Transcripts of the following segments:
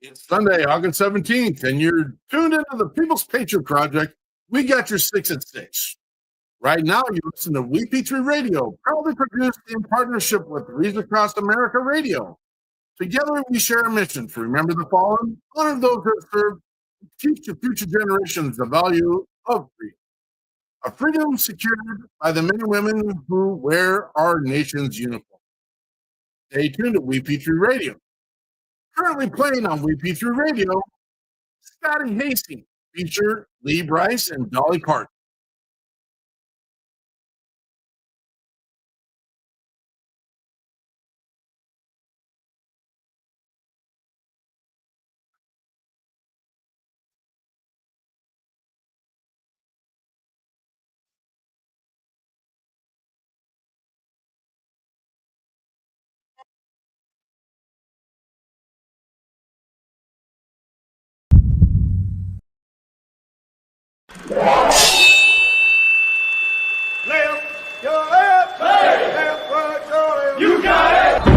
It's Sunday, August 17th, and you're tuned into the People's Patriot Project. We got your 6 at 6. Right now, you listen to WeP3 Radio, proudly produced in partnership with Reason Across America Radio. Together, we share a mission to remember the fallen, honor those who have served, and teach to future generations the value of freedom. A freedom secured by the men and women who wear our nation's uniform. Stay tuned to WeP3 Radio. Currently playing on WeP3 Radio, Scotty Hastings, feature Lee Brice and Dolly Parton. You got it!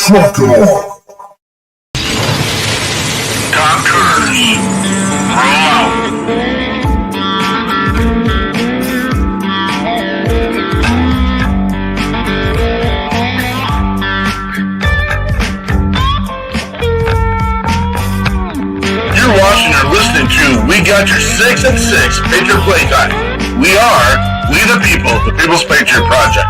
Trucker. Tom Cruise. Roll out. You're watching or listening to We Got Your 6 at 6 Patriot Playtime. We are We the People, the People's Patriot Project.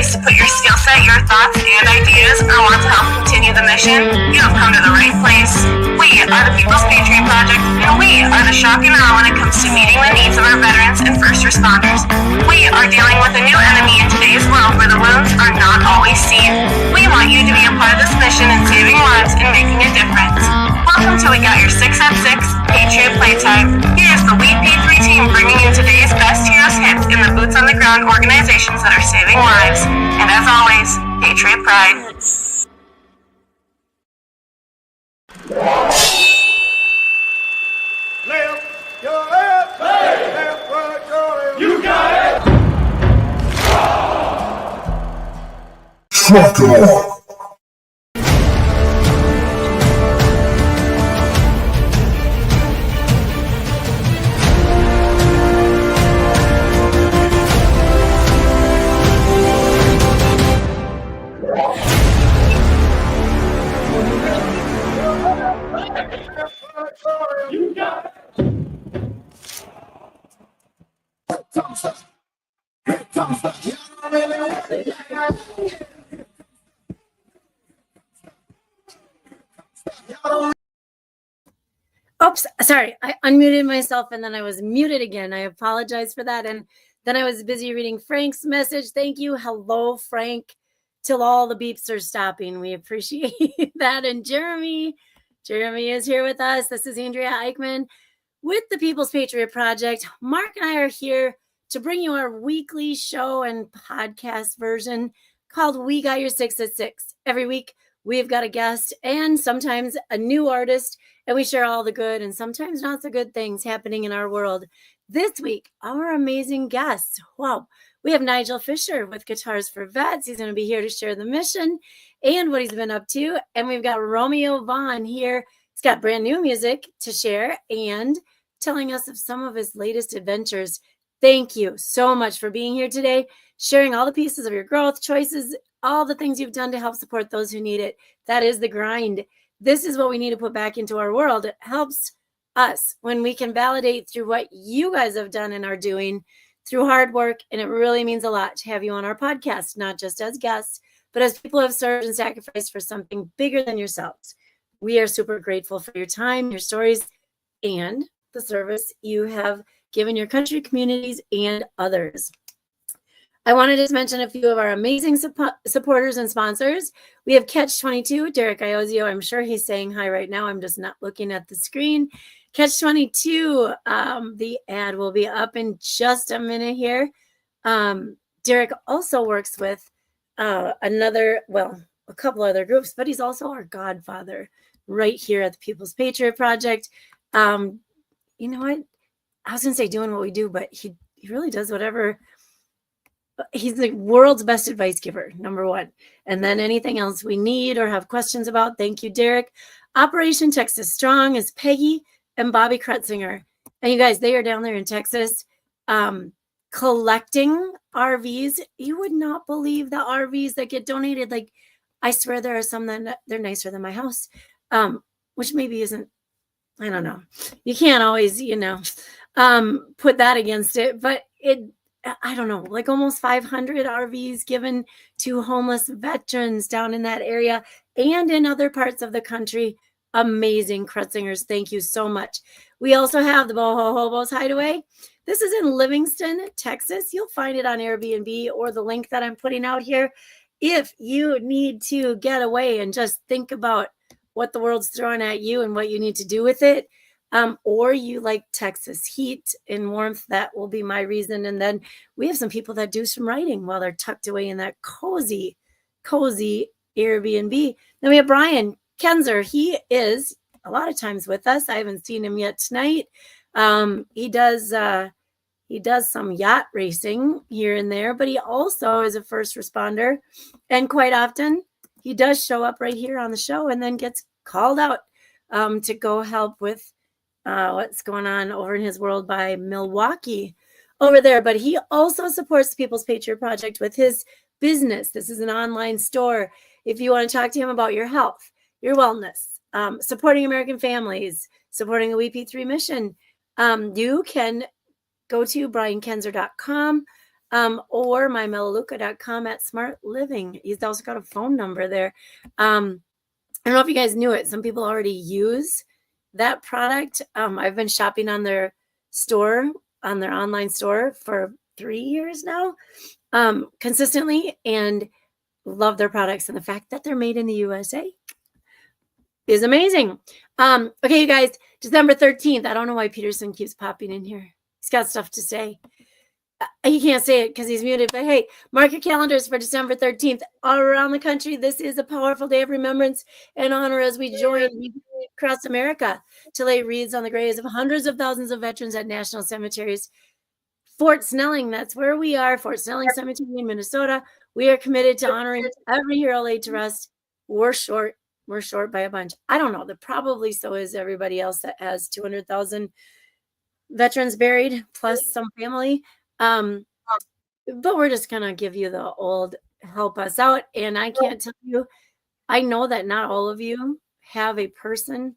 To put your skill set, your thoughts, and ideas, or want to help continue the mission, you have come to the right place. We are the People's Patriot Project, and we are the shock and awe when it comes to meeting the needs of our veterans and first responders. We are dealing with a new enemy in today's world where the wounds are not always seen. We want you to be a part of this mission in saving lives and making a difference. Welcome to We Got Your 6 at 6 Patriot Playtime. Here's the WeP3 team bringing you today's best heroes hits in the boots on the ground organizations that are saving lives. And as always, Patriot Pride. Left, your left, hey. Left, right, your left. You got it! Trucker. You got it! Oops, sorry, I unmuted myself and then I was muted again. I apologize for that. And Then I was busy reading Frank's message. Thank you. Hello, Frank. Till all the beeps are stopping. We appreciate that. And Jeremy is here with us. This is Andrea Eichmann with the People's Patriot Project. Mark and I are here to bring you our weekly show and podcast version called We Got Your 6 at 6. Every week, we've got a guest and sometimes a new artist, and we share all the good and sometimes not so good things happening in our world. This week, our amazing guests. Wow. We have Nigel Fisher with Guitars for Vets. He's going to be here to share the mission and what he's been up to. And we've got Romeo Vaughn here. He's got brand new music to share and telling us of some of his latest adventures. Thank you so much for being here today, sharing all the pieces of your growth, choices, all the things you've done to help support those who need it. That is the grind. This is what we need to put back into our world. It helps us when we can validate through what you guys have done and are doing through hard work. And it really means a lot to have you on our podcast, not just as guests, but as people who have served and sacrificed for something bigger than yourselves. We are super grateful for your time, your stories, and the service you have given your country, communities, and others. I wanted to mention a few of our amazing supporters and sponsors. We have Catch-22, Derek Iozio. I'm sure he's saying hi right now. I'm just not looking at the screen. Catch-22, the ad will be up in just a minute here. Derek also works with a couple other groups, but he's also our godfather right here at the People's Patriot Project. You know what? I was going to say doing what we do, but he really does whatever. He's the world's best advice giver, number one. And then anything else we need or have questions about, thank you, Derek. Operation Texas Strong is Peggy and Bobby Kretzinger. And you guys, they are down there in Texas collecting RVs. You would not believe the RVs that get donated. Like, I swear there are some that they're nicer than my house, which maybe isn't, I don't know. You can't always, put that against it, but I don't know, like almost 500 RVs given to homeless veterans down in that area and in other parts of the country. Amazing, Kretzingers. Thank you so much. We also have the Boho Hobos Hideaway. This is in Livingston, Texas. You'll find it on Airbnb or the link that I'm putting out here. If you need to get away and just think about what the world's throwing at you and what you need to do with it, or you like Texas heat and warmth, that will be my reason. And then we have some people that do some writing while they're tucked away in that cozy Airbnb. Then we have Brian Kenzer. He is a lot of times with us. I haven't seen him yet tonight. He does some yacht racing here and there, but he also is a first responder. And quite often he does show up right here on the show and then gets called out to go help with what's going on over in his world by Milwaukee over there. But he also supports the People's Patriot Project with his business. This is an online store. If you want to talk to him about your health, your wellness, supporting American families, supporting the WP3 mission, you can go to briankenzer.com or mymelaleuca.com at Smart Living. He's also got a phone number there. I don't know if you guys knew it. Some people already use that product. I've been shopping on their store, on their online store for 3 years now, consistently, and love their products. And the fact that they're made in the USA is amazing. Okay, you guys, December 13th. I don't know why Peterson keeps popping in here. He's got stuff to say. He can't say it because he's muted, but hey, mark your calendars for December 13th. All around the country, this is a powerful day of remembrance and honor as we join across America to lay wreaths on the graves of hundreds of thousands of veterans at national cemeteries. Fort Snelling, that's where we are, Fort Snelling Cemetery in Minnesota. We are committed to honoring every hero laid to rest. We're short by a bunch. I don't know, probably so is everybody else that has 200,000 veterans buried, plus some family. But we're just going to give you the old help us out. And I can't tell you, I know that not all of you have a person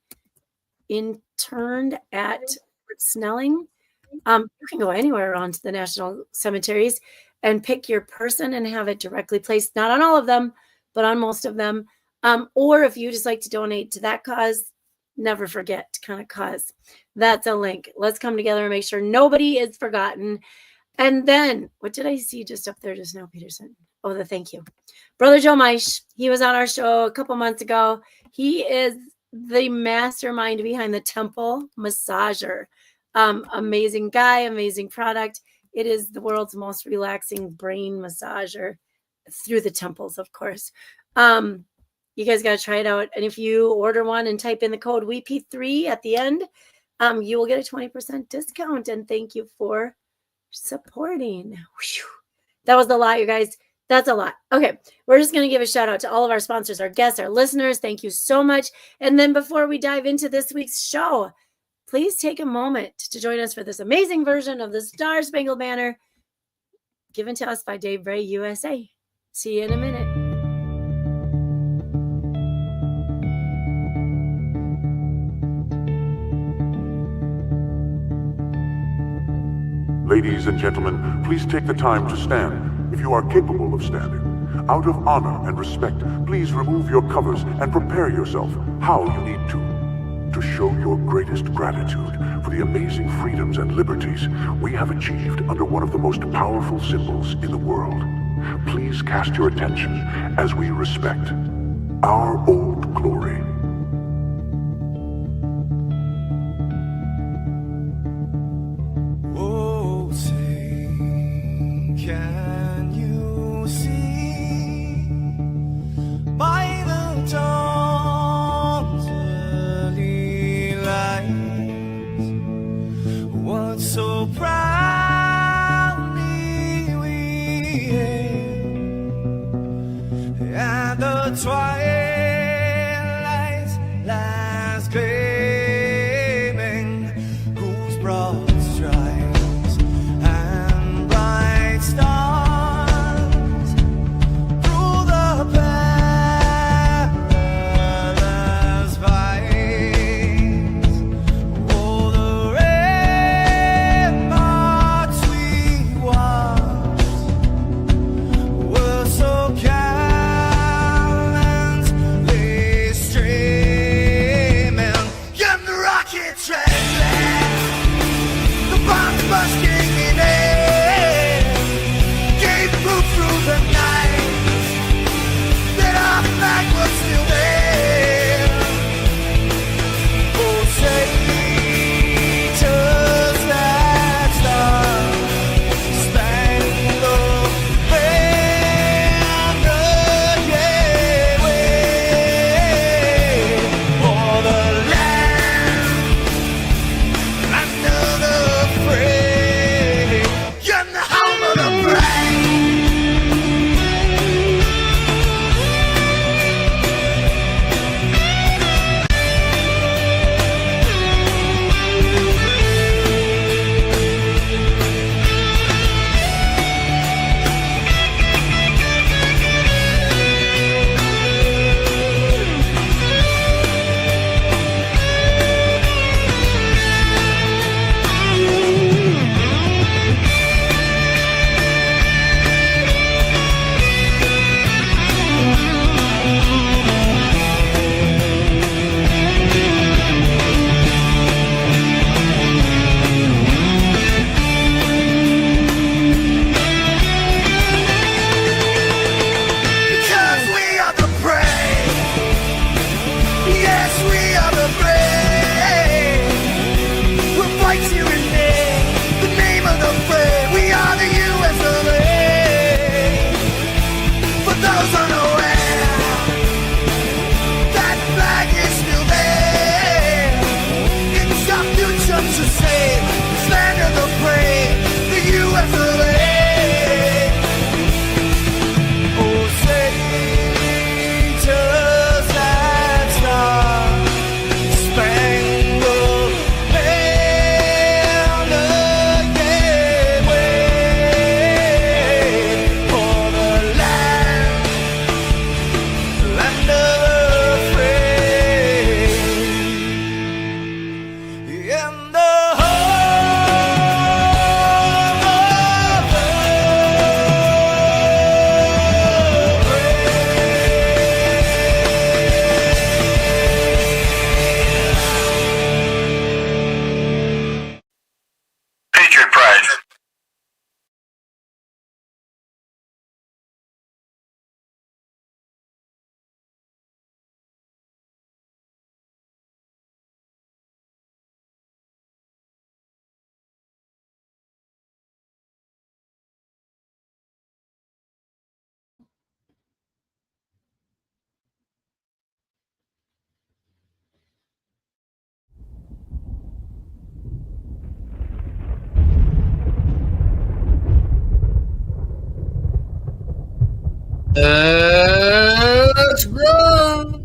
interned at Fort Snelling. You can go anywhere around to the national cemeteries and pick your person and have it directly placed, not on all of them, but on most of them. Or if you just like to donate to that cause, never forget kind of cause. That's a link. Let's come together and make sure nobody is forgotten. And then, what did I see just up there just now, Peterson? Oh, the thank you. Brother Joe Meisch. He was on our show a couple months ago. He is the mastermind behind the Temple Massager. Amazing guy, amazing product. It is the world's most relaxing brain massager through the temples, of course. You guys got to try it out. And if you order one and type in the code WEP3 at the end, you will get a 20% discount. And thank you for supporting. Whew. That was a lot, you guys. That's a lot. Okay. We're just going to give a shout out to all of our sponsors, our guests, our listeners. Thank you so much. And then before we dive into this week's show, please take a moment to join us for this amazing version of the Star Spangled Banner given to us by Dave Bray USA. See you in a minute. Ladies and gentlemen, please take the time to stand if you are capable of standing. Out of honor and respect, please remove your covers and prepare yourself how you need to show your greatest gratitude for the amazing freedoms and liberties we have achieved under one of the most powerful symbols in the world. Please cast your attention as we respect our old glory. Oh, say, can you see by the dawn's early light what so proudly we hailed at the twilight's last gleaming, whose broad stripes and bright stars through the perilous fights, oh, the ramparts we watched were so gallantly streaming, and the rockets trembling, the bombs bursting in air, gave proof through the night that our flag was still there. Oh, say, does that star-spangled banner yet wave o'er the land under the fray, and the home of the brave? Because we are the brave. Yes, we are the brave. We'll fight you in the name of the brave. We are the US of A. For those unaware, that flag is still there. It's our future to save. This land of the brave, the US of A. Oh, say, does that star-spangled banner yet wave o'er the land of the free, and the Let's go.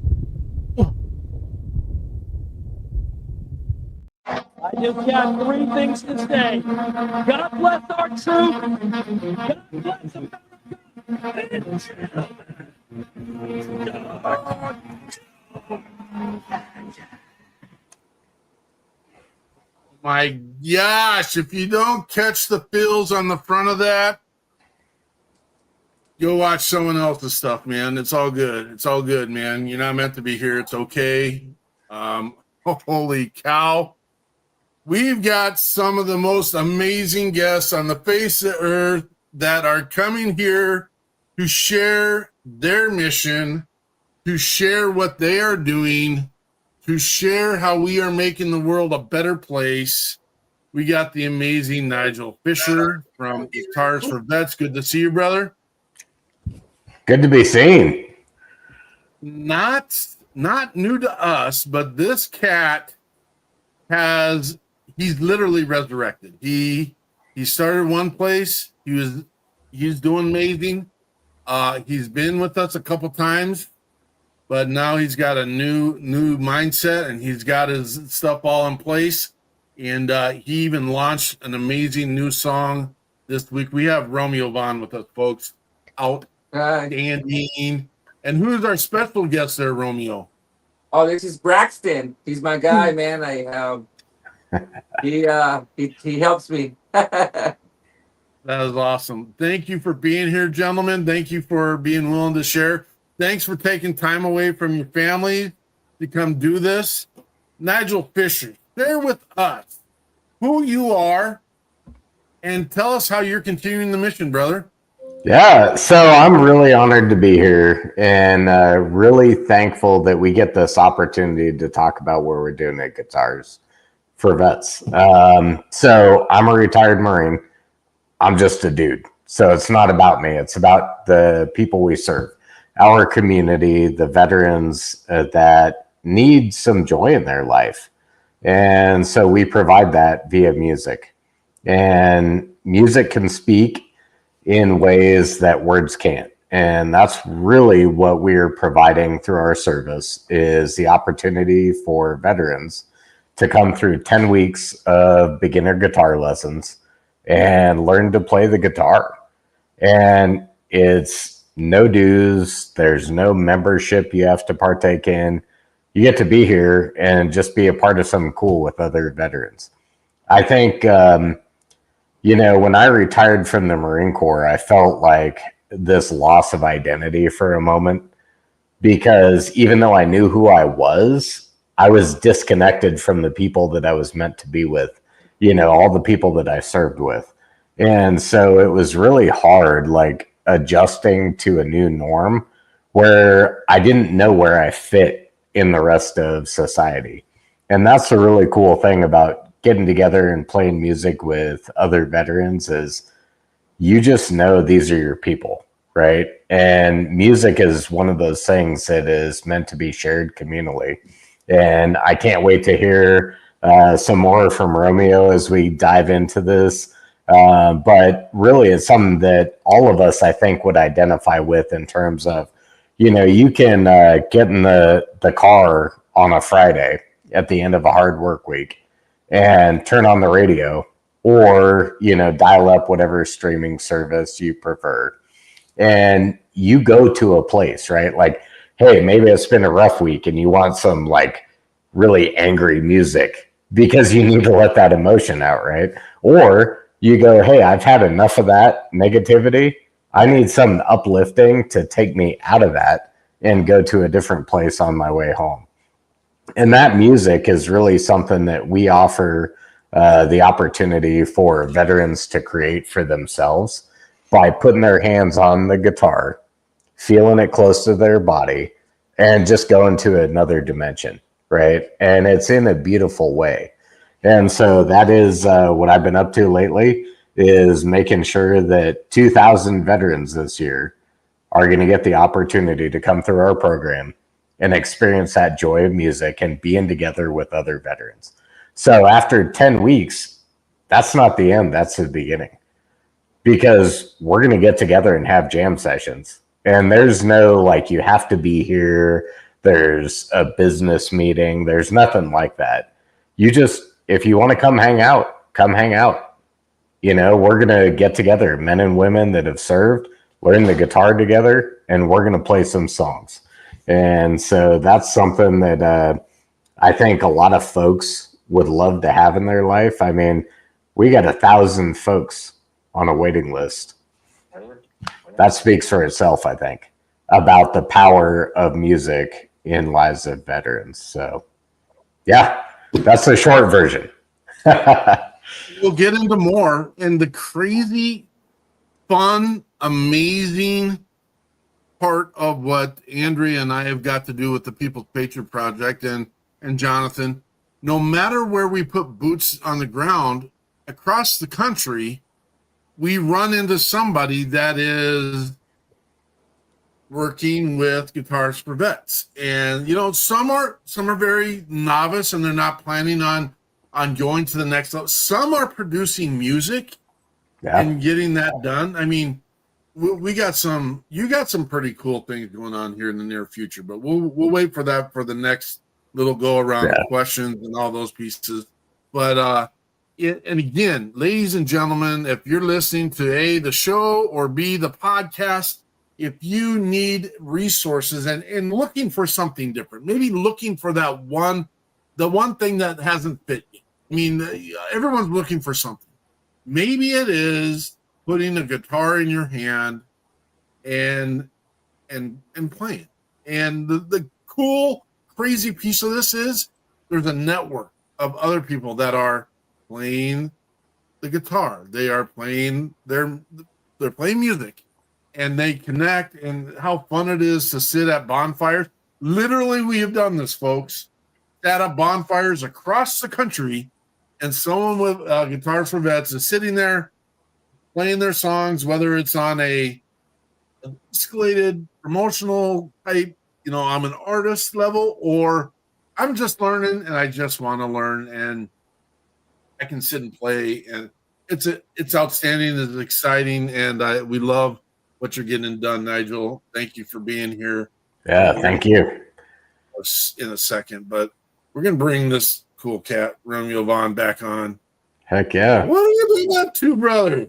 I just got three things to say. God bless our troops. God bless America. My gosh, if you don't catch the feels on the front of that, go watch someone else's stuff, man. It's all good. It's all good, man. You're not meant to be here. It's okay. Holy cow. We've got some of the most amazing guests on the face of earth that are coming here to share their mission, to share what they are doing, to share how we are making the world a better place. We got the amazing Nigel Fisher from Guitars for Vets. Good to see you, brother. Good to be seen. Not new to us, but this cat he's literally resurrected. He started one place. He's doing amazing. He's been with us a couple times, but now he's got a new mindset and he's got his stuff all in place. And he even launched an amazing new song this week. We have Romeo Vaughn with us, folks. Outstanding. And who's our special guest there, Romeo? Oh, this is Braxton. He's my guy, man. He helps me. That is awesome. Thank you for being here, gentlemen. Thank you for being willing to share. Thanks for taking time away from your family to come do this. Nigel Fisher, share with us who you are and tell us how you're continuing the mission, brother. Yeah, so I'm really honored to be here and really thankful that we get this opportunity to talk about what we're doing at Guitars for Vets. So I'm a retired Marine. I'm just a dude. So it's not about me. It's about the people we serve, our community, the veterans that need some joy in their life. And so we provide that via music. And music can speak in ways that words can't. And that's really what we're providing through our service is the opportunity for veterans to come through 10 weeks of beginner guitar lessons and learn to play the guitar. And it's no dues. There's no membership you have to partake in. You get to be here and just be a part of something cool with other veterans. I think, when I retired from the Marine Corps, I felt like this loss of identity for a moment because even though I knew who I was disconnected from the people that I was meant to be with, all the people that I served with. And so it was really hard, like adjusting to a new norm where I didn't know where I fit in the rest of society. And that's the really cool thing about getting together and playing music with other veterans is you just know these are your people, right? And music is one of those things that is meant to be shared communally. And I can't wait to hear some more from Romeo as we dive into this. But really it's something that all of us, I think, would identify with in terms of, you can get in the car on a Friday at the end of a hard work week and turn on the radio or, dial up whatever streaming service you prefer. And you go to a place, right? Like, hey, maybe it's been a rough week and you want some like really angry music because you need to let that emotion out, right? Or you go, hey, I've had enough of that negativity. I need something uplifting to take me out of that and go to a different place on my way home. And that music is really something that we offer the opportunity for veterans to create for themselves by putting their hands on the guitar, feeling it close to their body, and just going to another dimension, right? And it's in a beautiful way. And so that is what I've been up to lately is making sure that 2,000 veterans this year are going to get the opportunity to come through our program and experience that joy of music and being together with other veterans. So after 10 weeks, that's not the end, that's the beginning. Because we're going to get together and have jam sessions And there's no like you have to be here. There's a business meeting. There's nothing like that. You just, if you want to come hang out, come hang out. You know, we're going to get together, men and women that have served, learn the guitar together, and we're going to play some songs. And so that's something that I think a lot of folks would love to have in their life. I mean, we got 1,000 folks on a waiting list. That speaks for itself, I think, about the power of music in lives of veterans. So, yeah, that's the short version. We'll get into more and the crazy, fun, amazing part of what Andrea and I have got to do with the People's Patriot Project and Jonathan. No matter where we put boots on the ground across the country, we run into somebody that is working with Guitars for Vets. And you know, some are very novice and they're not planning on going to the next level. Some are producing music and getting that done. I mean, you got some pretty cool things going on here in the near future, but we'll wait for that for the next little go around of questions and all those pieces. But and again, ladies and gentlemen, if you're listening to A, the show, or B, the podcast, if you need resources and looking for something different, maybe looking for the one thing that hasn't fit you. I mean, everyone's looking for something. Maybe it is putting a guitar in your hand and playing. And the cool, crazy piece of this is there's a network of other people that are playing the guitar. They are playing they're playing music, and they connect. And how fun it is to sit at bonfires. Literally, we have done this, folks. Sat at bonfires across the country, and someone with Guitars for Vets is sitting there playing their songs, whether it's on a escalated promotional type, you know, I'm an artist level, or I'm just learning and I just want to learn, and I can sit and play, and it's outstanding, it's exciting, and we love what you're getting done, Nigel. Thank you for being here. Yeah, thank you. In a second, but we're gonna bring this cool cat Romeo Vaughn back on. Heck yeah! What are you been up to, brother?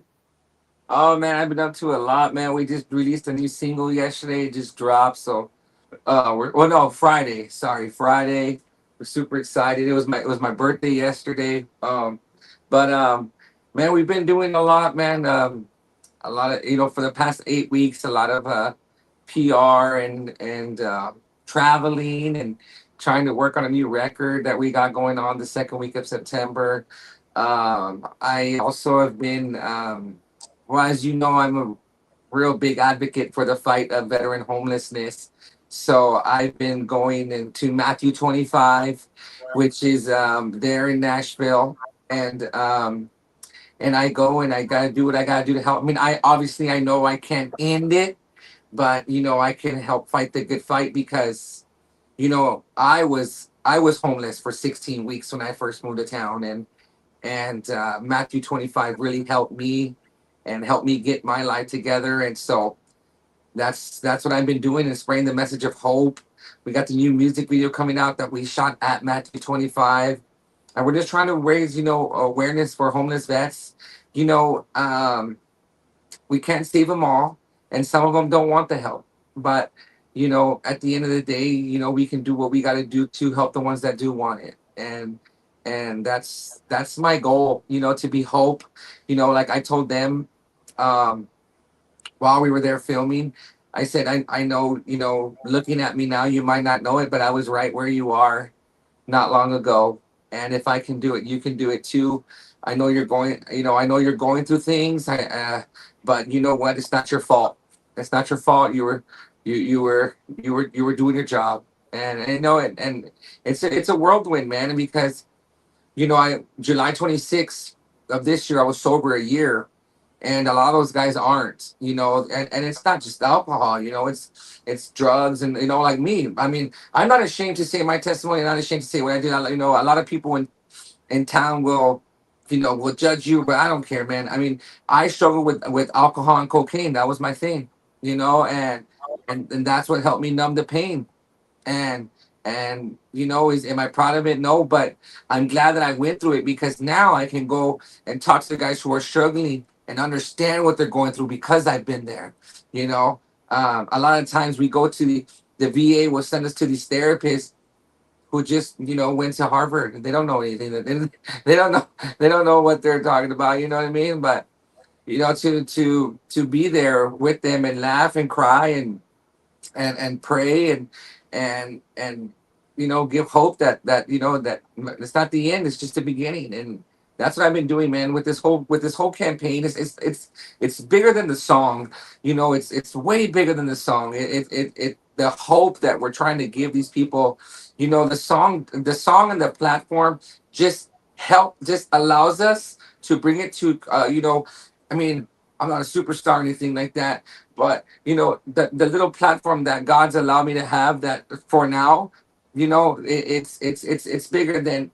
Oh man, I've been up to a lot, man. We just released a new single yesterday. It just dropped, so Friday. Sorry, Friday. We're super excited. It was my birthday yesterday. Man, we've been doing a lot, man. A lot of, for the past 8 weeks, a lot of PR and traveling and trying to work on a new record that we got going on the second week of September. I also have been, as you know, I'm a real big advocate for the fight of veteran homelessness. So I've been going into Matthew 25, which is there in Nashville, and I go and I gotta do what I gotta do to help. I mean, I know I can't end it, but I can help fight the good fight, because I was homeless for 16 weeks when I first moved to town, and Matthew 25 really helped me and helped me get my life together. And so that's what I've been doing, and spreading the message of hope. We got the new music video coming out that we shot at Matthew 25, and we're just trying to raise awareness for homeless vets. We can't save them all, and some of them don't want the help, but at the end of the day, we can do what we got to do to help the ones that do want it. And that's my goal, to be hope. Like I told them while we were there filming, I said, I know, looking at me now, you might not know it, but I was right where you are not long ago. And if I can do it, you can do it too. I know you're going through things, but you know what? It's not your fault. It's not your fault. You were doing your job, and I know it. And it's a whirlwind, man. And because, July 26th of this year, I was sober a year, and a lot of those guys aren't, and it's not just alcohol, it's drugs, and like me. I mean, I'm not ashamed to say my testimony. I'm not ashamed to say what I did. A lot of people in town will judge you, but I don't care, man. I mean, I struggled with alcohol and cocaine. That was my thing, and and that's what helped me numb the pain. And you know, am I proud of it? No, but I'm glad that I went through it, because now I can go and talk to the guys who are struggling and understand what they're going through, because I've been there. You know, a lot of times we go to the VA will send us to these therapists who just, you know, went to Harvard and they don't know anything. They don't know what they're talking about. You know what I mean? But you know, to be there with them and laugh and cry and pray and you know, give hope that you know, that it's not the end, it's just the beginning. And that's what I've been doing, man, with this whole campaign. It's bigger than the song. You know, it's way bigger than the song. It the hope that we're trying to give these people. You know, the song and the platform just allows us to bring it to you know, I mean, I'm not a superstar or anything like that, but you know, the little platform that God's allowed me to have, that for now, you know, it's bigger than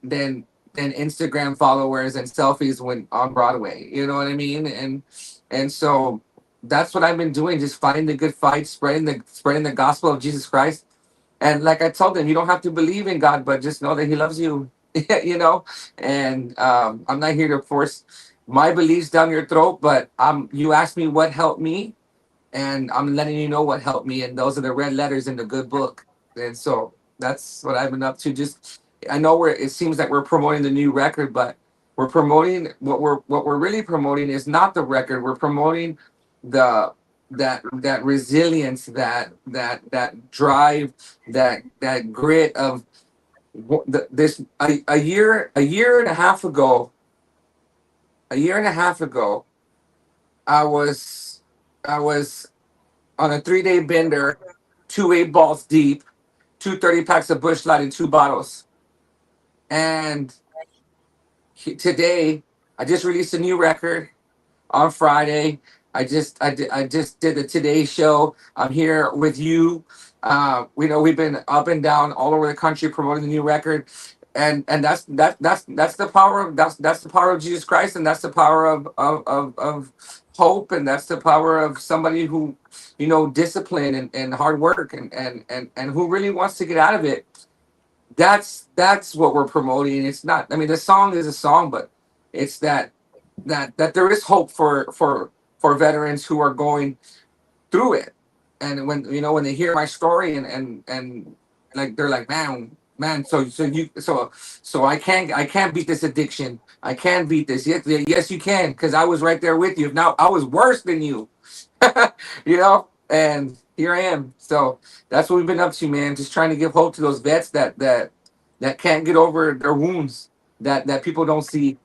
Instagram followers and selfies when on Broadway. You know what I mean? And so that's what I've been doing, just fighting the good fight, spreading the gospel of Jesus Christ. And like I told them, you don't have to believe in God, but just know that He loves you. You know, and I'm not here to force my beliefs down your throat, but you asked me what helped me, and I'm letting you know what helped me, and those are the red letters in the good book. And so that's what I've been up to. Just, I know it seems like we're promoting the new record, but we're promoting what we're really promoting is not the record. We're promoting that resilience, that drive, that grit of this. A year and a half ago, I was on a 3-day bender, 2 8-balls deep, 2 30-packs of Busch Light and 2 bottles. And today, I just released a new record on Friday. I just did the Today Show. I'm here with you. We know we've been up and down all over the country promoting the new record, and that's the power of Jesus Christ, and that's the power of hope, and that's the power of somebody who, you know, discipline and hard work and who really wants to get out of it. That's what we're promoting. It's not, I mean, the song is a song, but it's that there is hope for veterans who are going through it. And when, you know, when they hear my story and like, they're like, man, so I can't beat this addiction. I can't beat this. Yes, you can, because I was right there with you. Now I was worse than you, you know, and here I am. So that's what we've been up to, man. Just trying to give hope to those vets that can't get over their wounds, that people don't see.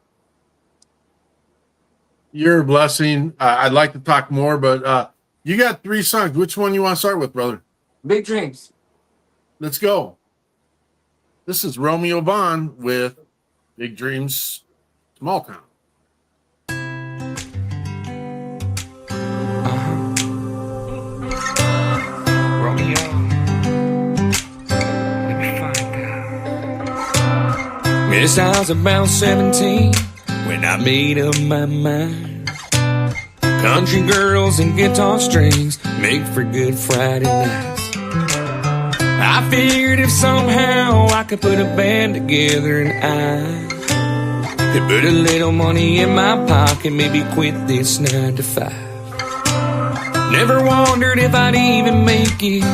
You're a blessing. I'd like to talk more, but you got 3 songs. Which one you want to start with, brother? Big Dreams. Let's go. This is Romeo Vaughn with Big Dreams, Small Town. Romeo, let me find out. Yes, I was about 17 when I made up my mind. Country girls and guitar strings make for good Friday nights. I figured if somehow I could put a band together and I could put a little money in my pocket, maybe quit this 9 to 5. Never wondered if I'd even make it.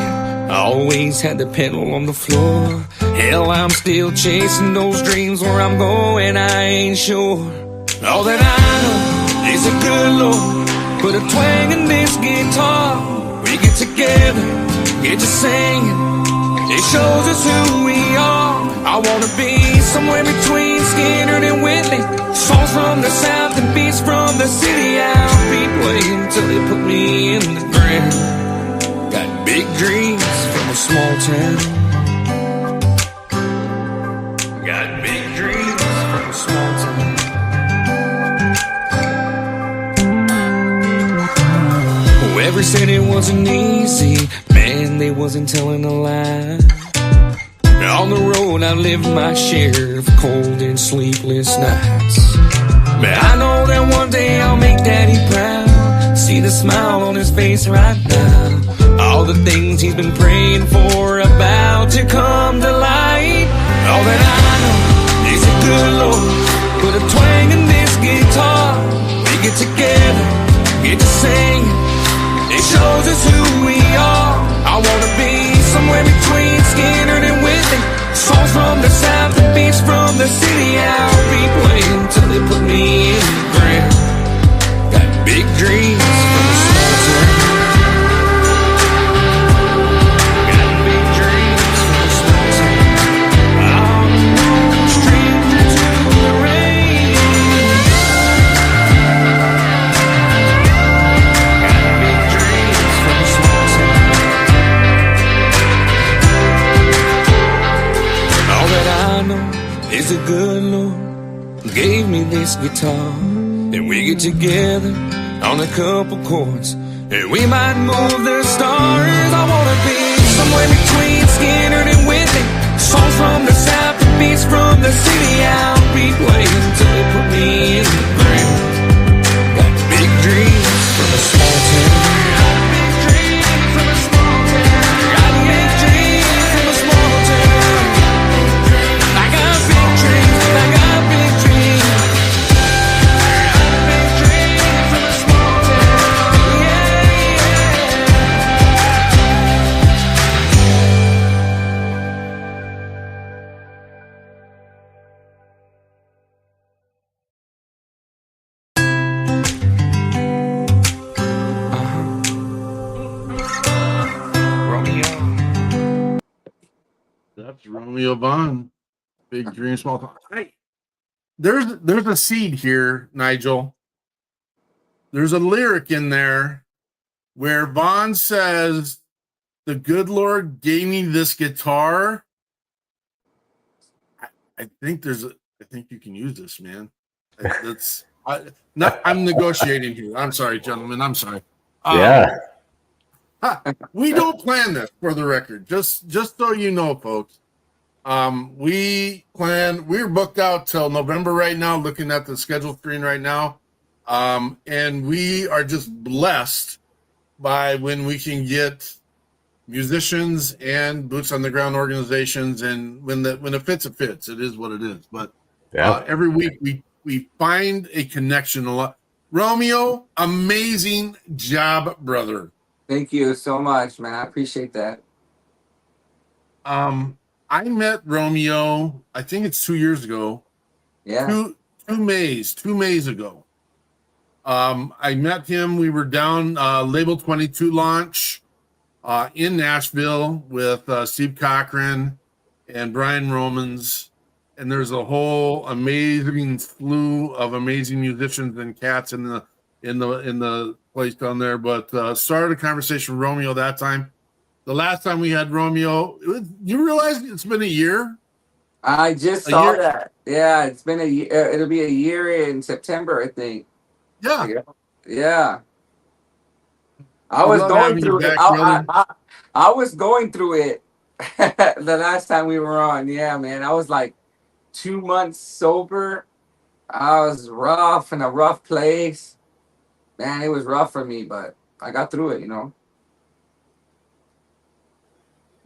Always had the pedal on the floor. Hell, I'm still chasing those dreams. Where I'm going, I ain't sure. All that I know is a good Lord put a twang in this guitar. We get together, get to singing. It shows us who we are. I wanna be somewhere between Skinner and Whitley. Songs from the South and beats from the city. I'll be playing till they put me in the ground. Got big dreams from a small town. Got big dreams from a small town. Whoever said it wasn't easy, man, they wasn't telling a lie. On the road I lived my share of cold and sleepless nights. But I know that one day I'll make Daddy proud. See the smile on his face right now. All the things he's been praying for about to come to light. All that I know is a good Lord put a twang in this guitar. We get together, get to sing. It shows us who we are. I wanna be somewhere between Skinner and Whitney. Songs from the south, the beats from the city. I'll be playing till they put me in the ground. Got big dreams from a small town. Got big dreams from a small town. I'm no stranger to the rain. Got big dreams from a small town. All that I know is a good Lord gave me this guitar, and we get together on a couple chords, and we might move the stars. I wanna be somewhere between Skinner and Whitney. Songs from the south, the beats from the city. I'll be playing till they put me in the ground. Got big dreams from a small town. Got big dreams from a small town. Got big dreams from a small town. I got big dreams. I got big dreams. Big dreams from a small town. Romeo. That's Romeo Vaughn. Big dream, small thought. Hey, there's a seed here, Nigel. There's a lyric in there where Vaughn says, "The good Lord gave me this guitar." I think I think you can use this, man. I'm negotiating here. I'm sorry, gentlemen. I'm sorry. Yeah. We don't plan this, for the record. Just so you know, folks. We're booked out till November right now, looking at the schedule screen right now. And we are just blessed by when we can get musicians and boots on the ground organizations, and when it fits, it fits. It is what it is. But every week we find a connection a lot. Romeo, amazing job, brother. Thank you so much, man. I appreciate that. I met Romeo, I think it's 2 years ago. Yeah. Two Mays ago. I met him. We were down Label 22 launch in Nashville with Steve Cochran and Brian Romans. And there's a whole amazing slew of amazing musicians and cats in the place down there. But started a conversation with Romeo that time. The last time we had Romeo, you realize it's been a year? I just saw that. Yeah, it's been a year. It'll be a year in September, I think. Yeah. Yeah. I was going through it. I was going through it the last time we were on. Yeah, man. I was like 2 months sober. I was rough in a rough place. Man, it was rough for me, but I got through it, you know.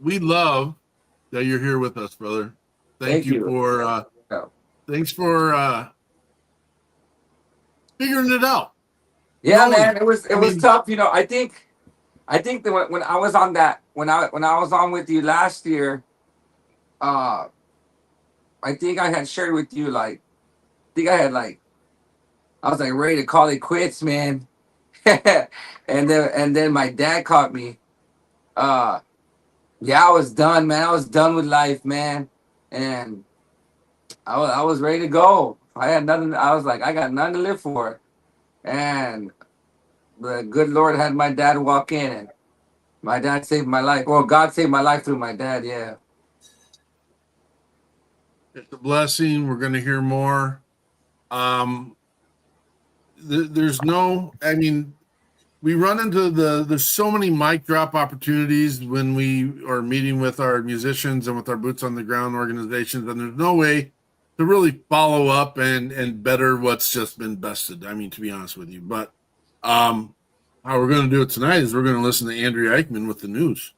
We love that you're here with us, brother. Thank you for thanks for figuring it out. Yeah, man, it was tough. You know, I think that when I was on that when I was on with you last year, I think I had shared with you I was like ready to call it quits, man. and then my dad caught me. Yeah, I was done, man. I was done with life, man. And I was ready to go. I had nothing. I was like, I got nothing to live for. And the good Lord had my dad walk in, and my dad saved my life. Well, God saved my life through my dad, yeah. It's a blessing. We're going to hear more. We run into there's so many mic drop opportunities when we are meeting with our musicians and with our boots on the ground organizations, and there's no way to really follow up and better what's just been bested. I mean, to be honest with you, but How we're going to do it tonight is we're going to listen to Andrea Eichmann with the news.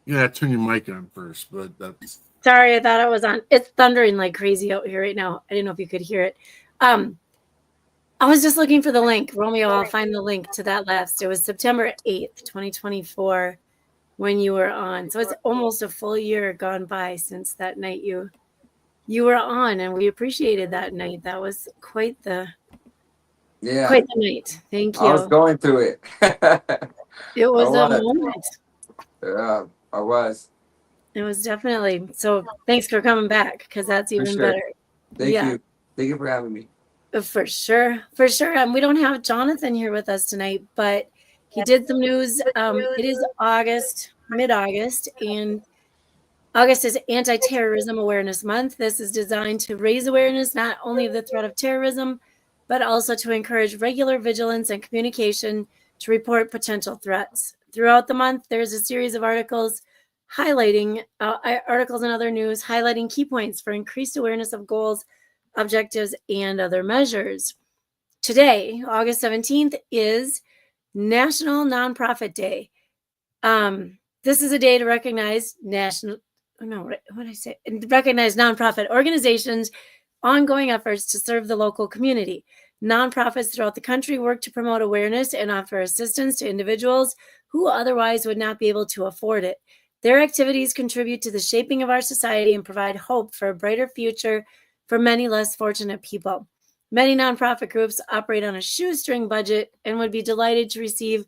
You got to turn your mic on first, but that's... Sorry, I thought it was on. It's thundering like crazy out here right now. I didn't know if you could hear it. I was just looking for the link. Romeo, I'll find the link to that last. It was September 8th, 2024 when you were on. So it's almost a full year gone by since that night you were on, and we appreciated that night. That was quite the night. Thank you. I was going through it. It was a moment. Yeah, I was. It was definitely. So thanks for coming back, because that's even better. Thank you. Thank you for having me. For sure. We don't have Jonathan here with us tonight, but he did some news. It is August, mid-August, and August is Anti-Terrorism Awareness Month. This is designed to raise awareness not only of the threat of terrorism, but also to encourage regular vigilance and communication to report potential threats. Throughout the month, there's a series of articles highlighting articles and other news highlighting key points for increased awareness of goals, objectives, and other measures. Today, August 17th, is National Nonprofit Day. This is a day to recognize recognize nonprofit organizations' ongoing efforts to serve the local community. Nonprofits throughout the country work to promote awareness and offer assistance to individuals who otherwise would not be able to afford it. Their activities contribute to the shaping of our society and provide hope for a brighter future for many less fortunate people. Many nonprofit groups operate on a shoestring budget and would be delighted to receive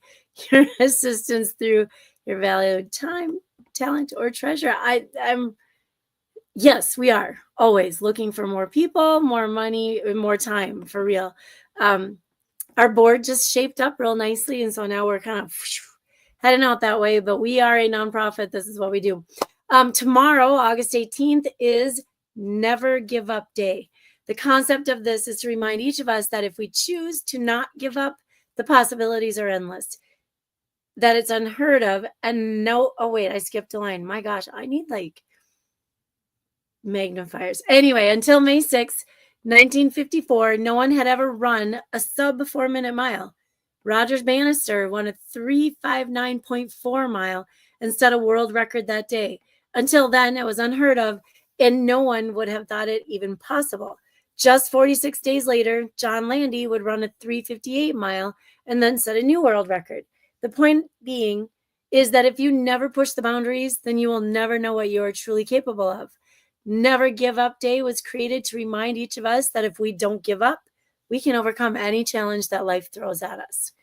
your assistance through your valued time, talent, or treasure. Yes, we are always looking for more people, more money, and more time, for real. Our board just shaped up real nicely, and so now we're kind of heading out that way, but we are a nonprofit. This is what we do. Tomorrow, August 18th, is Never Give Up Day. The concept of this is to remind each of us that if we choose to not give up, the possibilities are endless, that it's unheard of. And I skipped a line. My gosh, I need like magnifiers. Anyway, until May 6, 1954, no one had ever run a sub 4-minute mile. Rogers Bannister won a 3:59.4 mile and set a world record that day. Until then, it was unheard of, and no one would have thought it even possible. Just 46 days later, John Landy would run a 3:58 mile and then set a new world record. The point being is that if you never push the boundaries, then you will never know what you are truly capable of. Never Give Up Day was created to remind each of us that if we don't give up, we can overcome any challenge that life throws at us.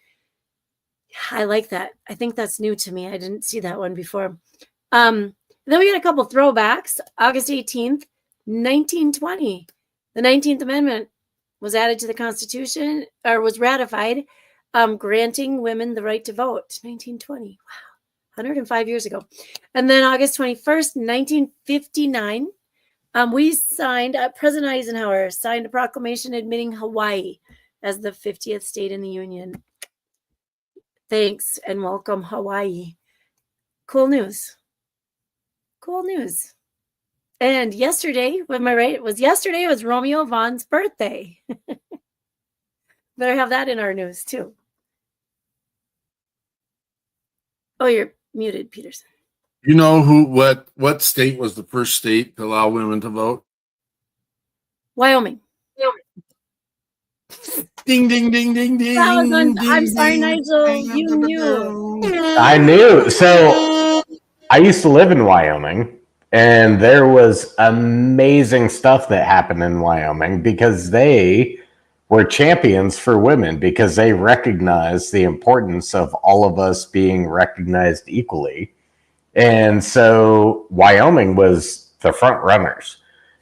I like that. I think that's new to me. I didn't see that one before. Then we got a couple throwbacks. August 18th, 1920. The 19th Amendment was added to the Constitution, or was ratified, granting women the right to vote. 1920. Wow. 105 years ago. And then August 21st, 1959, President Eisenhower signed a proclamation admitting Hawaii as the 50th state in the Union. Thanks and welcome, Hawaii. Cool news. And yesterday, it was Romeo Vaughn's birthday. Better have that in our news too. Oh, you're muted, Peterson. You know what state was the first state to allow women to vote? Wyoming. Ding, ding, ding, ding, ding. I'm sorry, Nigel. You knew. I knew. So I used to live in Wyoming, and there was amazing stuff that happened in Wyoming because they were champions for women, because they recognized the importance of all of us being recognized equally. And so Wyoming was the front runners.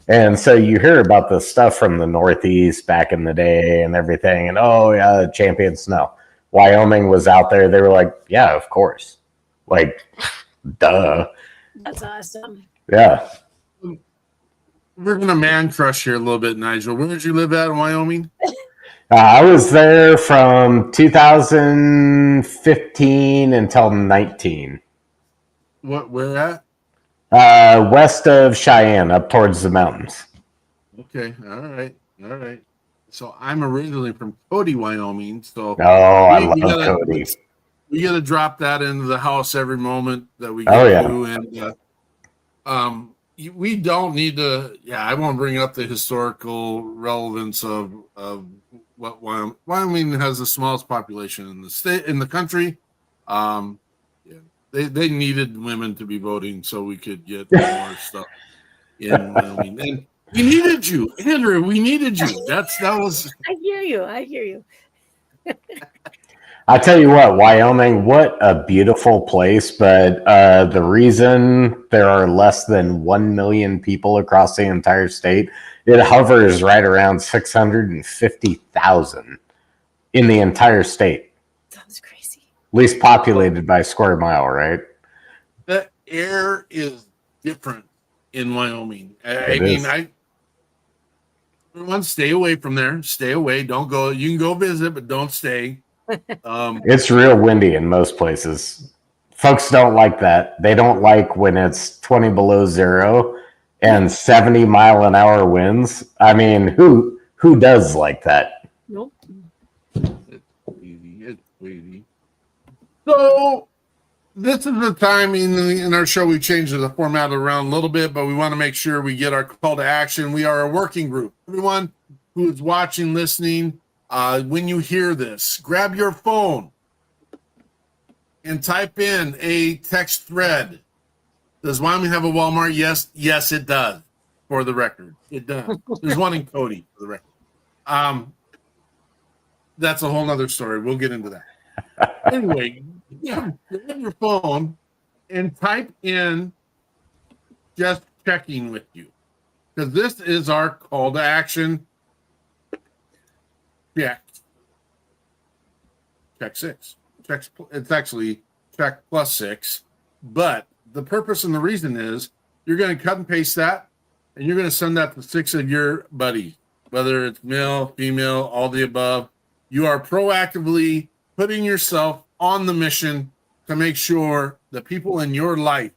And so you hear about the stuff from the Northeast back in the day and everything. And, oh, yeah, the champions. No. Wyoming was out there. They were like, yeah, of course. Like, duh. That's awesome. Yeah. We're going to man crush here a little bit, Nigel. Where did you live at in Wyoming? I was there from 2015 until 19. Where at? West of Cheyenne, up towards the mountains. Okay. All right. So I'm originally from Cody, Wyoming. So Oh, I we love gotta Cody. we gotta drop that into the house every moment that we Oh, get yeah. to, and we don't need to. Yeah, I won't bring up the historical relevance of what Wyoming has the smallest population in the state in the country. Yeah, they needed women to be voting so we could get more stuff in Wyoming, and we needed you, Andrew. We needed you. That was. I hear you. I hear you. I tell you what, Wyoming, what a beautiful place. But the reason there are less than 1 million people across the entire state, it hovers right around 650,000 in the entire state. Sounds crazy. Least populated by square mile, right? The air is different in Wyoming. It is. Everyone stay away from there. Stay away. Don't go. You can go visit, but don't stay. It's real windy in most places. Folks don't like that. They don't like when it's 20 below zero and 70-mile-an-hour winds. I mean, who does like that? Nope. It's easy. So this is the time in our show we changed the format around a little bit, but we want to make sure we get our call to action. We are a working group. Everyone who is watching, listening, when you hear this, grab your phone and type in a text thread. Does Wyoming have a Walmart? Yes, it does. For the record, it does. There's one in Cody, for the record. That's a whole nother story. We'll get into that. Anyway, grab your phone and type in just checking with you, because this is our call to action. Check 6. It's actually check plus 6, but the purpose and the reason is you're going to cut and paste that, and you're going to send that to 6 of your buddies, whether it's male, female, all the above. You are proactively putting yourself on the mission to make sure the people in your life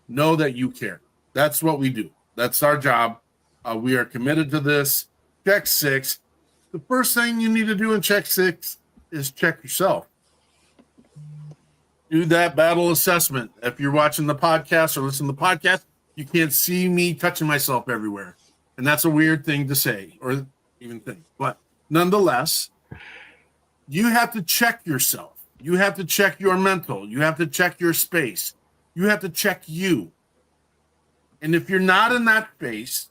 know that you care. That's what we do. That's our job. We are committed to this. Check 6. The first thing you need to do in check 6 is check yourself. Do that battle assessment. If you're watching the podcast or listening to the podcast, you can't see me touching myself everywhere. And that's a weird thing to say or even think. But nonetheless, you have to check yourself. You have to check your mental. You have to check your space. You have to check you. And if you're not in that space,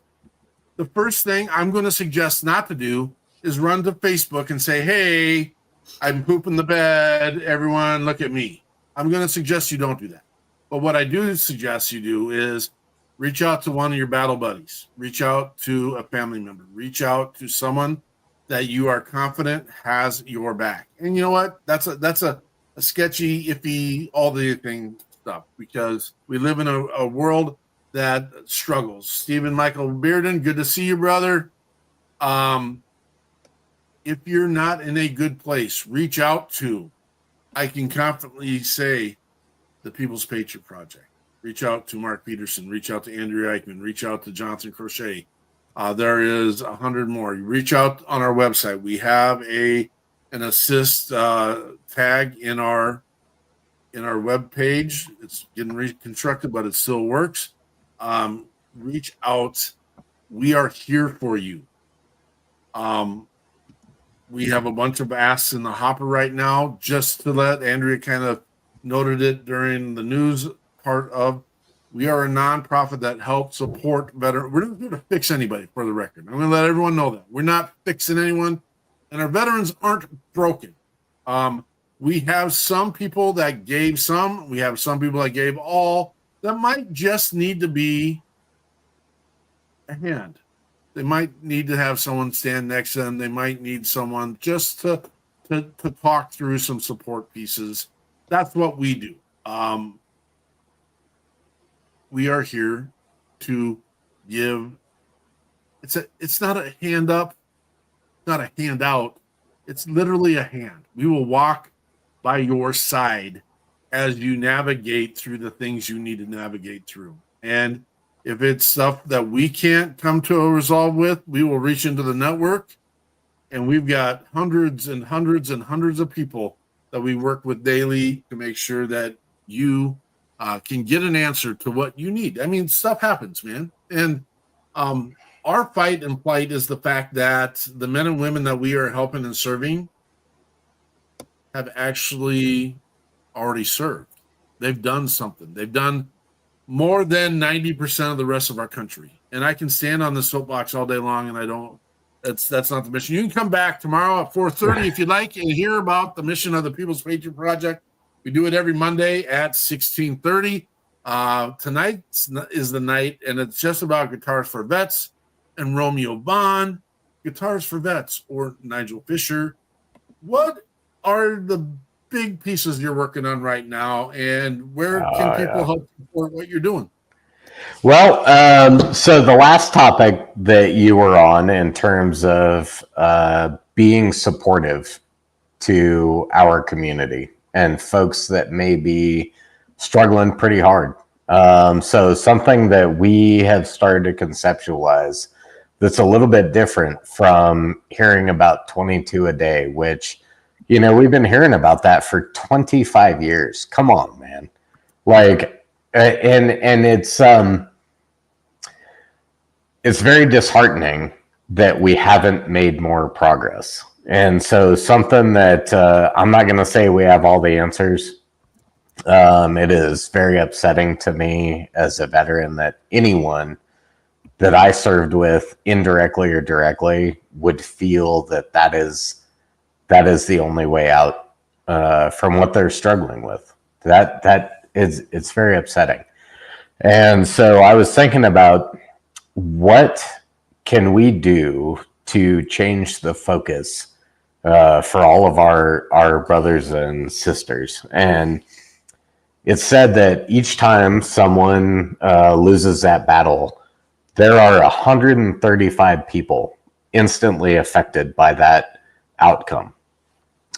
the first thing I'm going to suggest not to do is run to Facebook and say, hey, I'm pooping the bed. Everyone, look at me. I'm going to suggest you don't do that. But what I do suggest you do is reach out to one of your battle buddies. Reach out to a family member. Reach out to someone that you are confident has your back. And you know what? That's a sketchy, iffy, all the thing stuff, because we live in a world that struggles. Stephen Michael Bearden, good to see you, brother. If you're not in a good place, reach out to, I can confidently say, the People's Patriot Project. Reach out to Mark Peterson. Reach out to Andrew Eichmann. Reach out to Jonathan Crochet. There is 100 more. You reach out on our website. We have an assist tag in our web page. It's getting reconstructed, but it still works. Reach out. We are here for you. We have a bunch of asks in the hopper right now. Just to let Andrea kind of noted it during the news part of, we are a nonprofit that helps support veterans. We're not here to fix anybody, for the record. I'm going to let everyone know that. We're not fixing anyone, and our veterans aren't broken. We have some people that gave some. We have some people that gave all. That might just need to be a hand. They might need to have someone stand next to them. They might need someone just to talk through some support pieces. That's what we do. We are here to give. It's not a hand up, not a handout. It's literally a hand. We will walk by your side as you navigate through the things you need to navigate through. And if it's stuff that we can't come to a resolve with, we will reach into the network And we've got hundreds and hundreds and hundreds of people that we work with daily to make sure that you can get an answer to what you need. I mean, stuff happens, man. And our fight and plight is the fact that the men and women that we are helping and serving have actually already served. They've done something. They've done more than 90% of the rest of our country. And I can stand on the soapbox all day long, and I don't. That's not the mission. You can come back tomorrow at 4:30 if you'd like and hear about the mission of the People's Patriot Project. We do it every Monday at 16:30. Tonight is the night, and it's just about Guitars for Vets and Romeo Vaughn, Guitars for Vets, or Nigel Fisher. What are the big pieces you're working on right now, and where can people help support what you're doing? Well, so the last topic that you were on in terms of being supportive to our community and folks that may be struggling pretty hard. So something that we have started to conceptualize that's a little bit different from hearing about 22 a day, which, you know, we've been hearing about that for 25 years. Come on, man. Like, and it's very disheartening that we haven't made more progress. And so something that I'm not going to say we have all the answers. It is very upsetting to me as a veteran that anyone that I served with indirectly or directly would feel that that is the only way out from what they're struggling with. It's very upsetting. And so I was thinking about, what can we do to change the focus for all of our brothers and sisters? And it's said that each time someone loses that battle, there are 135 people instantly affected by that outcome.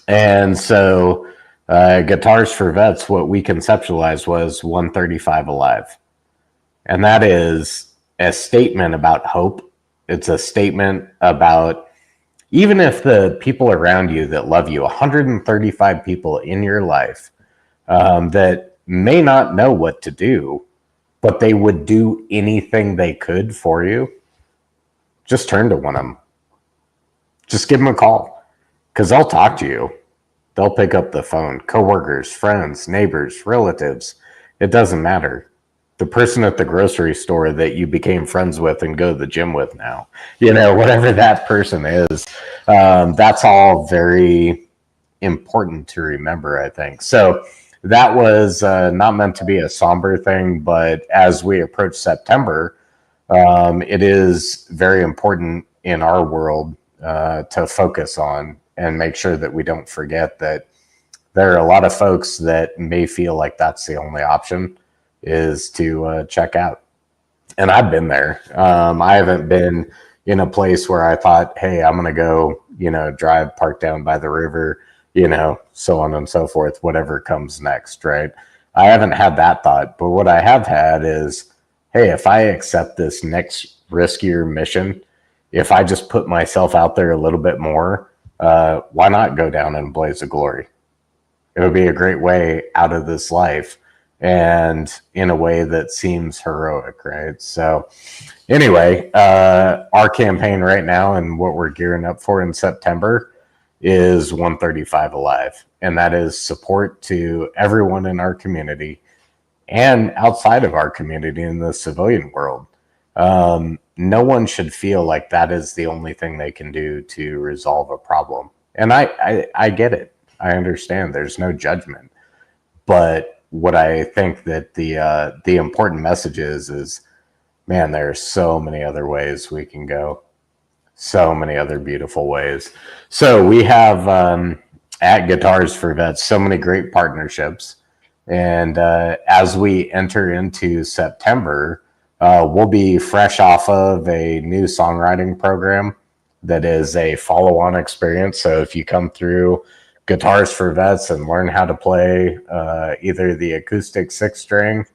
And so Guitars for Vets, what we conceptualized was 135 alive. And that is a statement about hope. It's a statement about, even if the people around you that love you, 135 people in your life that may not know what to do, but they would do anything they could for you, just turn to one of them. Just give them a call, because they'll talk to you. They'll pick up the phone. Coworkers, friends, neighbors, relatives, it doesn't matter. The person at the grocery store that you became friends with and go to the gym with now, you know, whatever that person is, that's all very important to remember, I think. So that was not meant to be a somber thing, but as we approach September, it is very important in our world to focus on and make sure that we don't forget that there are a lot of folks that may feel like that's the only option, is to check out. And I've been there. I haven't been in a place where I thought, hey, I'm going to go, you know, drive, park down by the river, you know, so on and so forth, whatever comes next, right? I haven't had that thought. But what I have had is, hey, if I accept this next riskier mission, if I just put myself out there a little bit more, why not go down in a blaze of glory? It would be a great way out of this life, and in a way that seems heroic, right? So anyway, our campaign right now and what we're gearing up for in September is 135 alive. And that is support to everyone in our community and outside of our community in the civilian world. No one should feel like that is the only thing they can do to resolve a problem. And I get it. I understand. There's no judgment. But what I think that the important message is, man, there are so many other ways we can go. So many other beautiful ways. So we have at Guitars for Vets so many great partnerships. And as we enter into September, we'll be fresh off of a new songwriting program that is a follow-on experience. So if you come through Guitars for Vets and learn how to play either the acoustic 6-string,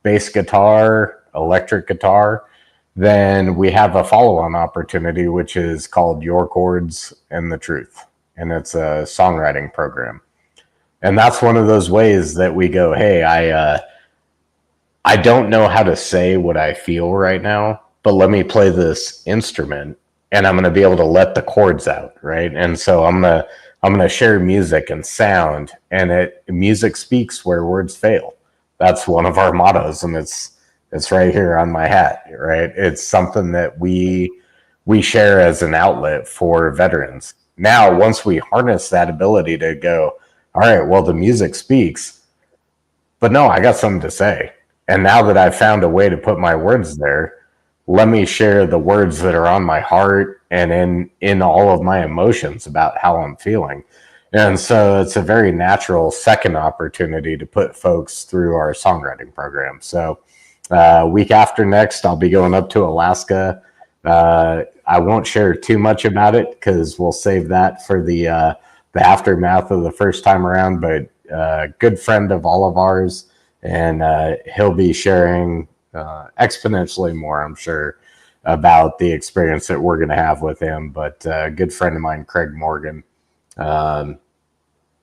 bass guitar, electric guitar, then we have a follow-on opportunity, which is called Your Chords and the Truth. And it's a songwriting program. And that's one of those ways that we go, hey, I don't know how to say what I feel right now, but let me play this instrument and I'm going to be able to let the chords out, right? And so I'm going to share music and sound, and music speaks where words fail. That's one of our mottos, and it's right here on my hat, right? It's something that we share as an outlet for veterans. Now, once we harness that ability to go, all right, well, the music speaks, but no, I got something to say. And now that I've found a way to put my words there, let me share the words that are on my heart and in all of my emotions about how I'm feeling. And so it's a very natural second opportunity to put folks through our songwriting program. So week after next, I'll be going up to Alaska. I won't share too much about it because we'll save that for the aftermath of the first time around. But good friend of all of ours, and he'll be sharing exponentially more, I'm sure, about the experience that we're going to have with him. But a good friend of mine, Craig Morgan,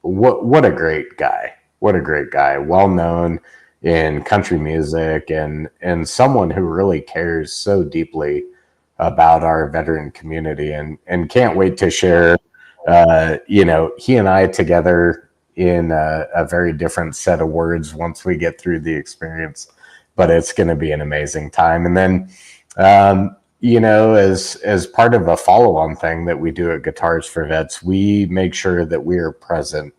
what a great guy. What a great guy. Well known in country music, and someone who really cares so deeply about our veteran community, and can't wait to share, he and I together in a very different set of words once we get through the experience, but it's going to be an amazing time. And then, as part of a follow-on thing that we do at Guitars for Vets, we make sure that we are present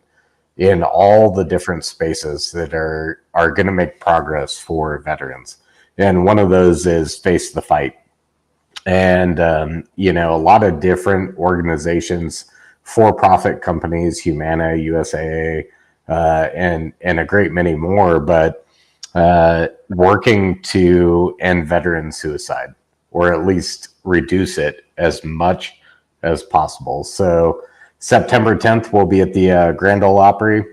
in all the different spaces that are going to make progress for veterans. And one of those is Face the Fight. And, a lot of different organizations, for-profit companies, Humana, USAA, and a great many more, but working to end veteran suicide, or at least reduce it as much as possible. So September 10th, we'll be at the Grand Ole Opry.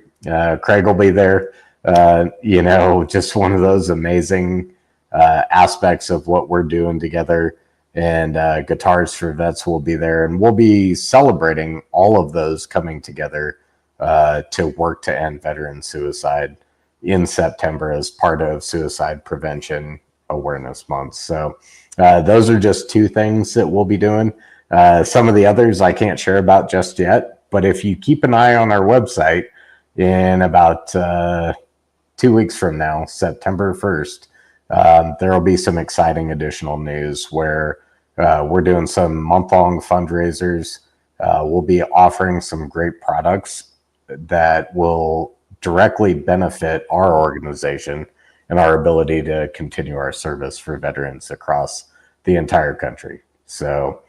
Craig will be there. Just one of those amazing aspects of what we're doing together. And Guitars for Vets will be there. And we'll be celebrating all of those coming together to work to end veteran suicide in September as part of Suicide Prevention Awareness Month. So those are just two things that we'll be doing. Some of the others I can't share about just yet, but if you keep an eye on our website, in about 2 weeks from now, September 1st, there will be some exciting additional news where we're doing some month-long fundraisers. We'll be offering some great products that will directly benefit our organization and our ability to continue our service for veterans across the entire country. So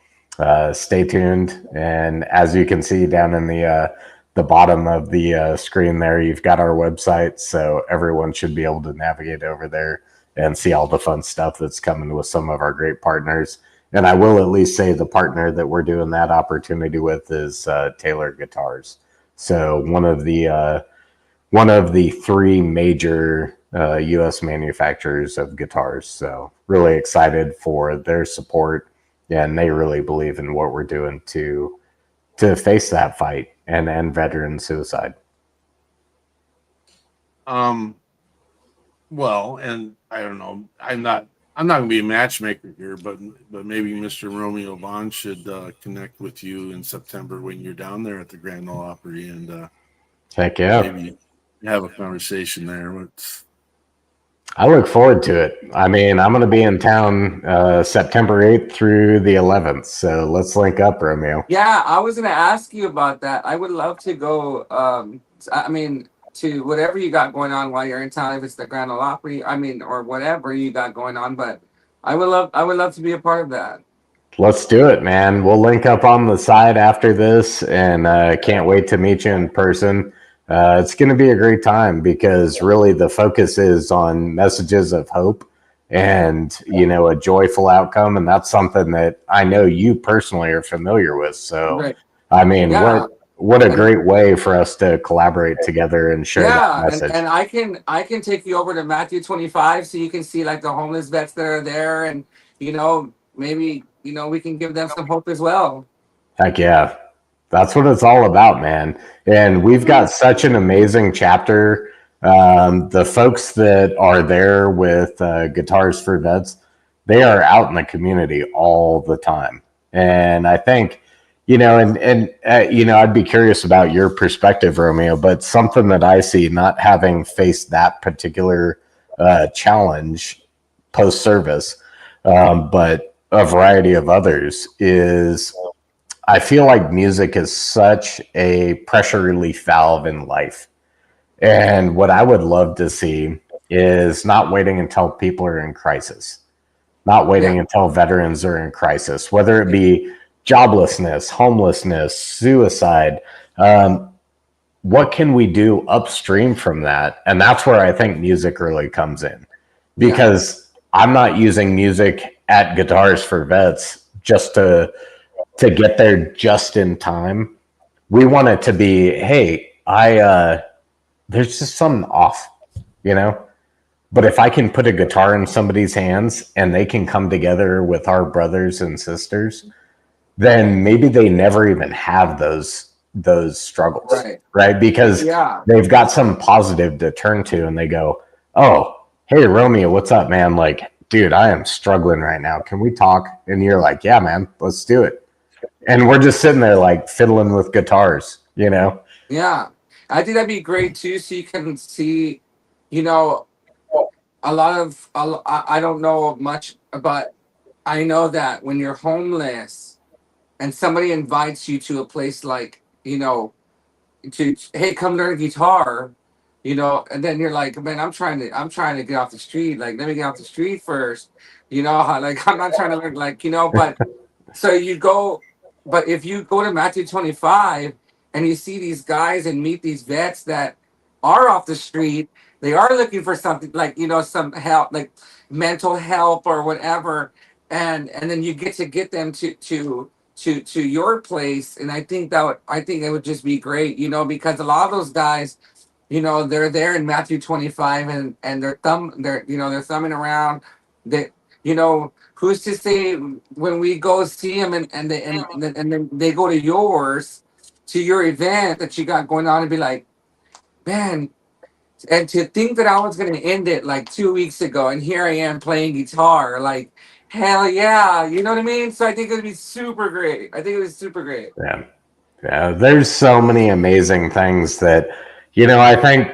stay tuned. And as you can see down in the bottom of the screen there, you've got our website. So everyone should be able to navigate over there and see all the fun stuff that's coming with some of our great partners. And I will at least say the partner that we're doing that opportunity with is Taylor Guitars. So one of the three major U.S. manufacturers of guitars. So really excited for their support, and they really believe in what we're doing to face that fight and end veteran suicide. Well, and I don't know, I'm not going to be a matchmaker here, but maybe Mr. Romeo Bond should connect with you in September when you're down there at the Grand Ole Opry, and heck yeah, maybe have a conversation there. I look forward to it. I mean, I'm going to be in town September 8th through the 11th, so let's link up, Romeo. Yeah, I was going to ask you about that. I would love to go. To whatever you got going on while you're in town, if it's the Grand Ole Opry, or whatever you got going on. But I would love to be a part of that. Let's do it, man. We'll link up on the side after this, and can't wait to meet you in person. It's going to be a great time because really the focus is on messages of hope and, a joyful outcome. And that's something that I know you personally are familiar with. So, right. I mean, yeah. What a great way for us to collaborate together and share that message. And I can take you over to Matthew 25 so you can see like the homeless vets that are there, and maybe we can give them some hope as well. Heck yeah. That's what it's all about, man. And we've got such an amazing chapter. The folks that are there with Guitars for Vets, they are out in the community all the time. And I think, I'd be curious about your perspective, Romeo, but something that I see, not having faced that particular challenge post service, but a variety of others, is I feel like music is such a pressure relief valve in life. And what I would love to see is not waiting until people are in crisis, not waiting Yeah. until veterans are in crisis, whether it be joblessness, homelessness, suicide. What can we do upstream from that? And that's where I think music really comes in, Yeah. because I'm not using music at Guitars for Vets just to get there just in time. We want it to be, hey, there's just something off, you know? But if I can put a guitar in somebody's hands and they can come together with our brothers and sisters, then maybe they never even have those struggles, right? Because Yeah. they've got some positive to turn to, and they go, oh, hey, Romeo, what's up, man? Like, dude, I am struggling right now. Can we talk? And you're like, yeah, man, let's do it. And we're just sitting there like fiddling with guitars, you know? Yeah. I think that'd be great too. So you can see, you know, I don't know much, but I know that when you're homeless and somebody invites you to a place like, hey, come learn guitar, and then you're like, man, I'm trying to get off the street. Like, let me get off the street first. Like, I'm not trying to learn, like, but so you go, but if you go to Matthew 25 and you see these guys and meet these vets that are off the street, they are looking for something like, some help, like mental help or whatever. And then you get them to your place. And I think it would just be great, because a lot of those guys, they're there in Matthew 25 and they're thumbing around. They, who's to say when we go see them and then they go to your event that you got going on and be like, man, and to think that I was going to end it like 2 weeks ago and here I am playing guitar, like, hell yeah. You know what I mean? So I think it'd be super great. I think it was super great. Yeah. Yeah. There's so many amazing things that, I think,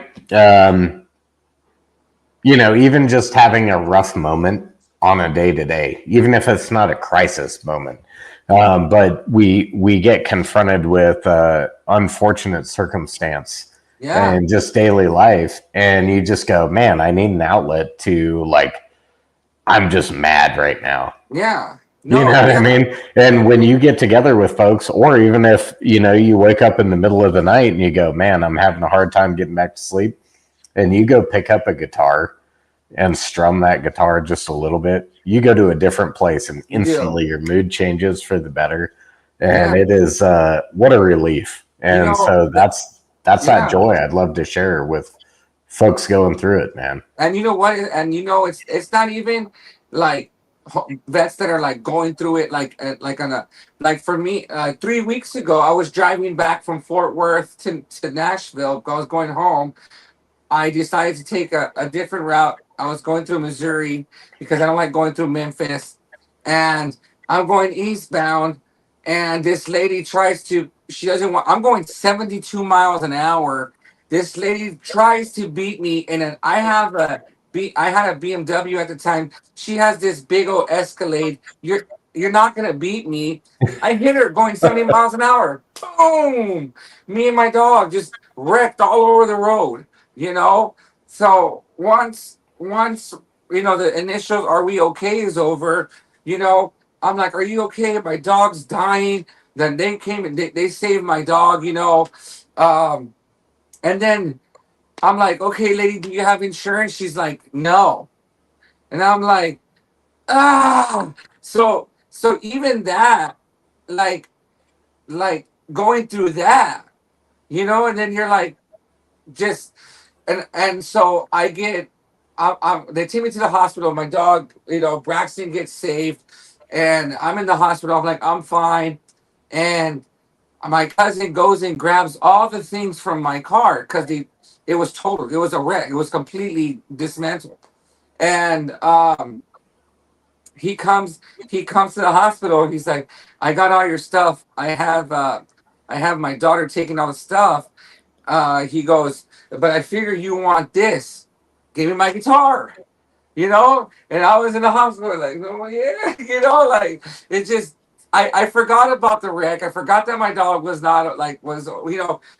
even just having a rough moment on a day to day, even if it's not a crisis moment, but we get confronted with unfortunate circumstance Yeah. and just daily life, and you just go, man, I need an outlet to, like, I'm just mad right now. Yeah. You know what I mean? And when you get together with folks, or even if, you wake up in the middle of the night and you go, man, I'm having a hard time getting back to sleep, and you go pick up a guitar and strum that guitar just a little bit, you go to a different place and instantly your mood changes for the better. And it is, what a relief. And so that's that joy I'd love to share with folks going through it, man. And you know what? And it's not even like vets that are like going through it like for me, 3 weeks ago I was driving back from Fort Worth to Nashville. I was going home. I decided to take a different route. I was going through Missouri because I don't like going through Memphis. And I'm going eastbound. And this lady she doesn't want, I'm going 72 miles an hour. This lady tries to beat me. And I had a BMW at the time. She has this big old Escalade. You're not going to beat me. I hit her going 70 miles an hour. Boom! Me and my dog just wrecked all over the road. So once the initial "Are we okay?" is over, I'm like, "Are you okay?" My dog's dying. Then they came and they saved my dog. And then I'm like, "Okay, lady, do you have insurance?" She's like, "No," and I'm like, "Ah." So even that, like going through that, and then you're like, just and so I get they take me to the hospital. My dog, Braxton gets saved, and I'm in the hospital. I'm like, I'm fine, and my cousin goes and grabs all the things from my car because it was totaled. It was a wreck. It was completely dismantled, and he comes to the hospital. He's like, I got all your stuff. I have my daughter taking all the stuff. He goes, but I figure you want this. Give me my guitar, And I was in the hospital like, oh yeah, like it just. I forgot about the wreck. I forgot that my dog was not like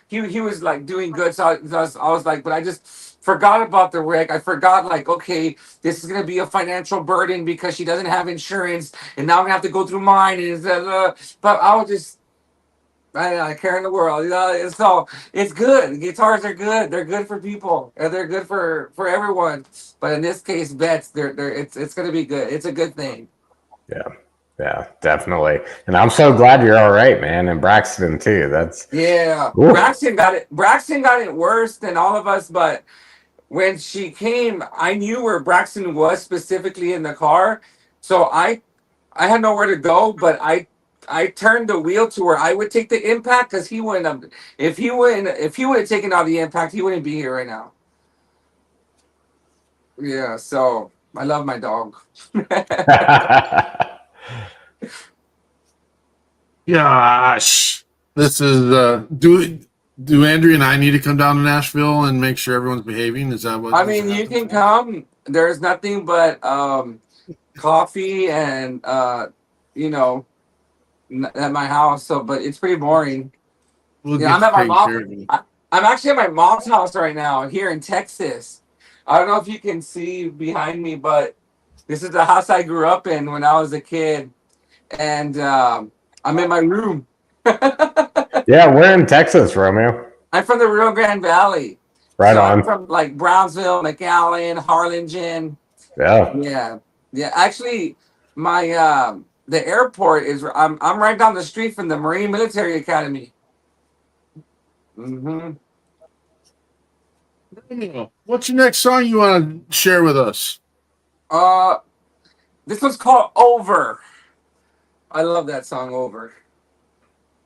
he was like doing good. So I was like, but I just forgot about the wreck. I forgot like, okay, this is gonna be a financial burden because she doesn't have insurance, and now I'm gonna have to go through mine. But I was just I care in the world, So it's good. Guitars are good. They're good for people, and they're good for everyone. But in this case, vets, it's gonna be good. It's a good thing. Yeah, definitely. And I'm so glad you're all right, man. And Braxton too. That's yeah. Ooh. Braxton got it worse than all of us, but when she came, I knew where Braxton was specifically in the car. So I had nowhere to go, but I turned the wheel to where I would take the impact because he wouldn't have if he would have taken all the impact, he wouldn't be here right now. Yeah, so I love my dog. Gosh, this is do Andrea and I need to come down to Nashville and make sure everyone's behaving? Is that what I mean, you can come. There's nothing but coffee and at my house. So, but it's pretty boring. I'm at my mom. I'm actually at my mom's house right now here in Texas. I don't know if you can see behind me, but this is the house I grew up in when I was a kid, and I'm in my room. Yeah, we're in Texas, Romeo. I'm from the Rio Grande Valley. Right so on. I'm from like Brownsville, McAllen, Harlingen. Yeah. Actually, my the airport is. I'm right down the street from the Marine Military Academy. Mm-hmm. What's your next song you want to share with us? This one's called Over. I love that song, Over.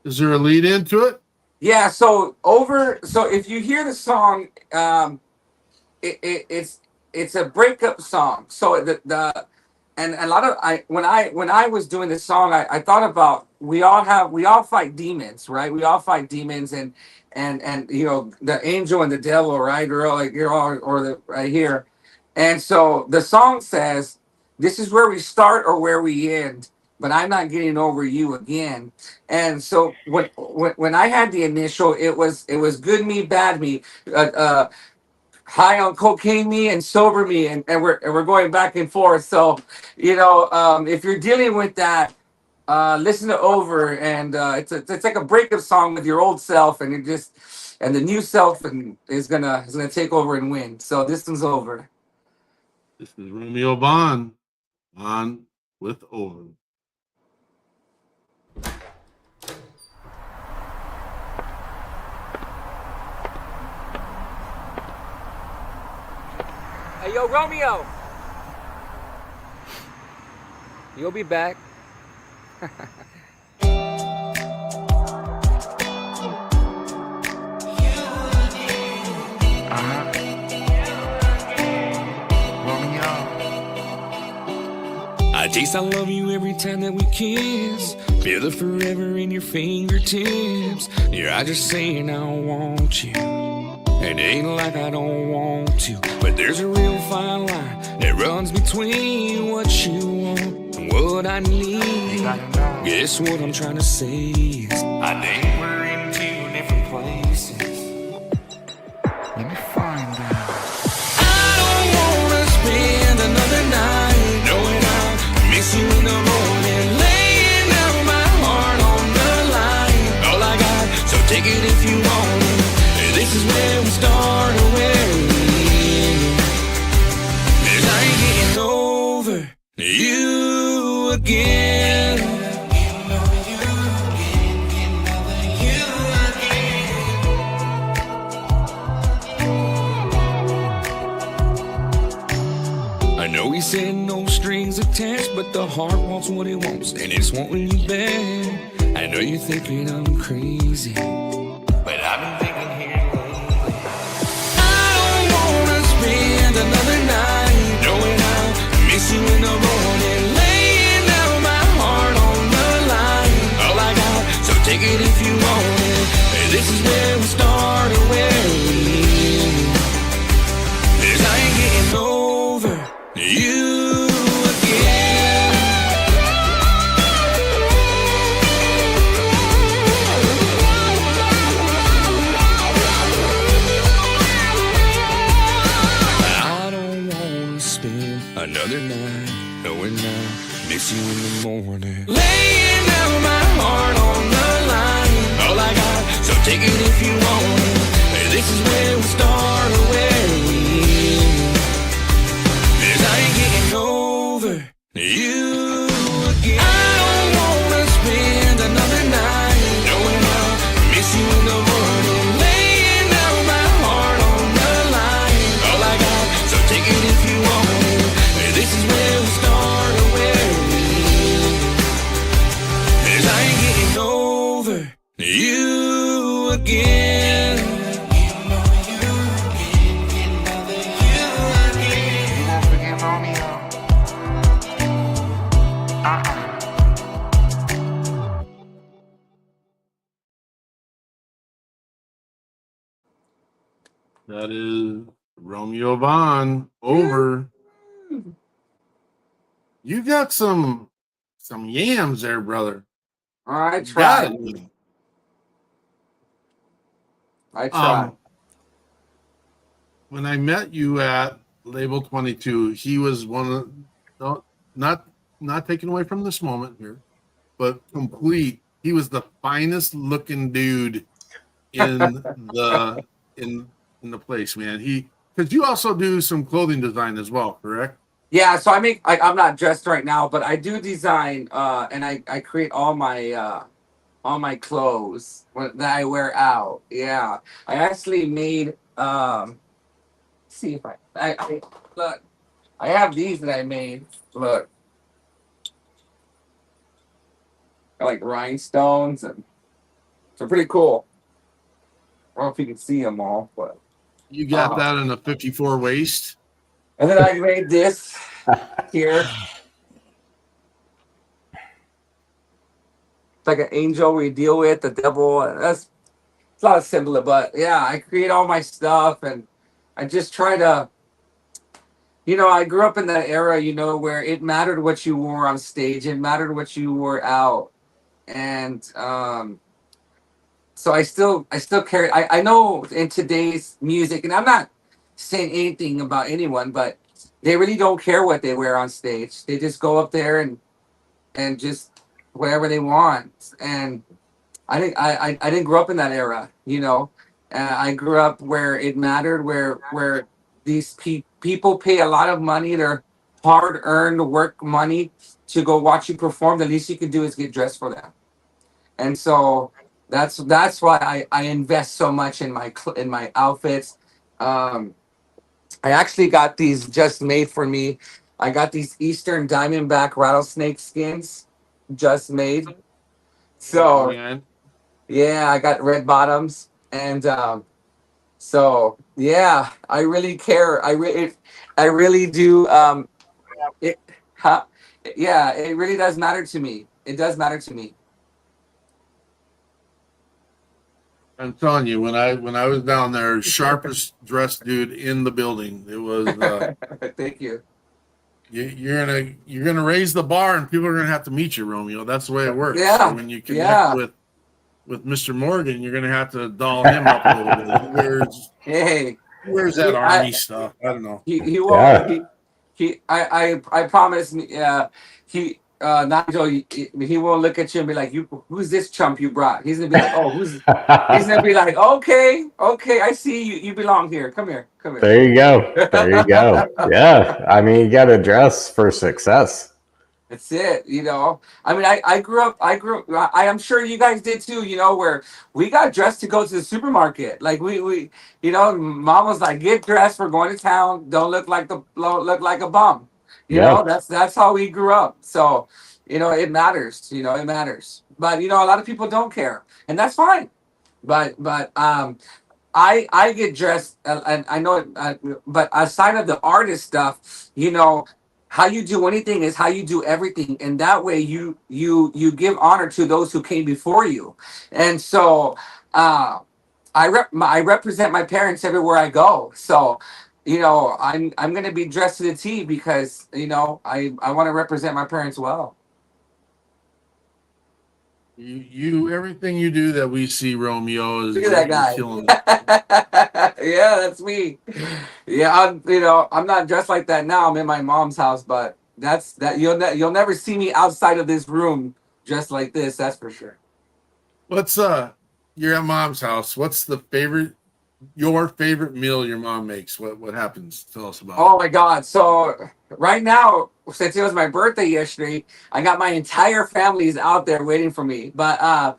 Is there a lead into it? Yeah, so Over. So if you hear the song, it's a breakup song. So and a lot of when I was doing this song, I thought about we all fight demons, right? We all fight demons and the angel and the devil, right? Right here. And so the song says, this is where we start or where we end, but I'm not getting over you again. And so when I had the initial, it was good me, bad me, high on cocaine me and sober me, and we're going back and forth. So if you're dealing with that, listen to Over, and it's like a breakup song with your old self, and the new self is gonna take over and win. So this one's Over. This is Romeo Vaughn on with Over. Hey, yo, Romeo. You'll be back. I taste I love you every time that we kiss. Feel it forever in your fingertips. Your eyes are saying I want you. It ain't like I don't want to, but there's a real fine line that runs between what you want and what I need. Guess what I'm trying to say is I think we're in two different places. Let me find out. I don't wanna spend another night knowing I'll miss you in the morning, laying down my heart on the line. All I got, so take it if you want it. This is where we start or where we end. 'Cause I ain't getting over you again. heart wants what it wants, and it's wanting you bad. I know you're thinking I'm crazy, but I've been thinking here lately. I don't wanna spend another night knowing I'll miss you in the morning, laying down my heart on the line. All I got, so take it if you want it. This is where we start and where we end. 'Cause I ain't getting over you again. I don't wanna spend another night knowing I'll miss you in the morning, laying down my heart on the line. All I got, so take it if you want it. This is where we start or where we end. 'Cause I ain't getting over you again. I don't wanna spend another night knowing I'll miss you in the morning, laying down my heart on the line. All I got, so take it if you want it. This is where we start or where we end. 'Cause I ain't getting over you again. That is Romeo Vaughn. Over. You got some yams there, brother. I Got tried. it. I tried. When I met you at Label 22, he was one of not taken away from this moment here, but complete. He was the finest looking dude in the in the place, man. Because you also do some clothing design as well, correct? Yeah, so I'm not dressed right now, but I do design and I create all my clothes that I wear out. Yeah. I actually made see if I look. I have these that I made. Look. They're like rhinestones, and they're pretty cool. I don't know if you can see them all, but You got that in a 54 waist. and then I made this here. It's like an angel we deal with, the devil. It's a lot of similar, but yeah, I create all my stuff and I just try to, I grew up in that era, where it mattered what you wore on stage, it mattered what you wore out. And so I still carry, I know in today's music, and I'm not saying anything about anyone, but they really don't care what they wear on stage. They just go up there and just whatever they want. And I didn't grow up in that era, I grew up where it mattered, where these people pay a lot of money, their hard-earned work money, to go watch you perform. The least you can do is get dressed for them. And so that's why I invest so much in my outfits. I actually got these just made for me. I got these Eastern Diamondback rattlesnake skins just made. So yeah, I got red bottoms, and so yeah, I really care. I really do. It, huh, yeah, it really does matter to me. It does matter to me. I'm telling you, when I was down there, sharpest dressed dude in the building. It was. Thank you. You're gonna raise the bar, and people are gonna have to meet you, Romeo. That's the way it works. Yeah. So when you connect with Mr. Morgan, you're gonna have to doll him up a little bit. He wears that army stuff. I don't know. He won't. I promise me. Nigel, he won't look at you and be like, who's this chump you brought? He's gonna be like, oh, he's gonna be like, okay, I see you. You belong here. Come here. There you go. Yeah, I mean, you got to dress for success. That's it. I mean, I grew up. I am sure you guys did too. Where we got dressed to go to the supermarket. Like we mom was like, get dressed. We're going to town. Don't look like a bum. You know, that's how we grew up. So, you know, it matters. You know, it matters. But you know, a lot of people don't care, and that's fine. But I get dressed, and I know it. But aside of the artist stuff, you know, how you do anything is how you do everything, and that way you give honor to those who came before you, and so. I represent my parents everywhere I go. So, you know, I'm gonna be dressed to the T because you know I want to represent my parents well. You everything you do that we see, Romeo, is Look at that you're guy. killing it. Yeah, that's me. Yeah, I'm not dressed like that now. I'm in my mom's house, but that's that you'll never see me outside of this room dressed like this. That's for sure. What's you're at mom's house. What's your favorite meal your mom makes? What happens? Tell us about Oh my God. So right now, since it was my birthday yesterday, I got my entire family's out there waiting for me. But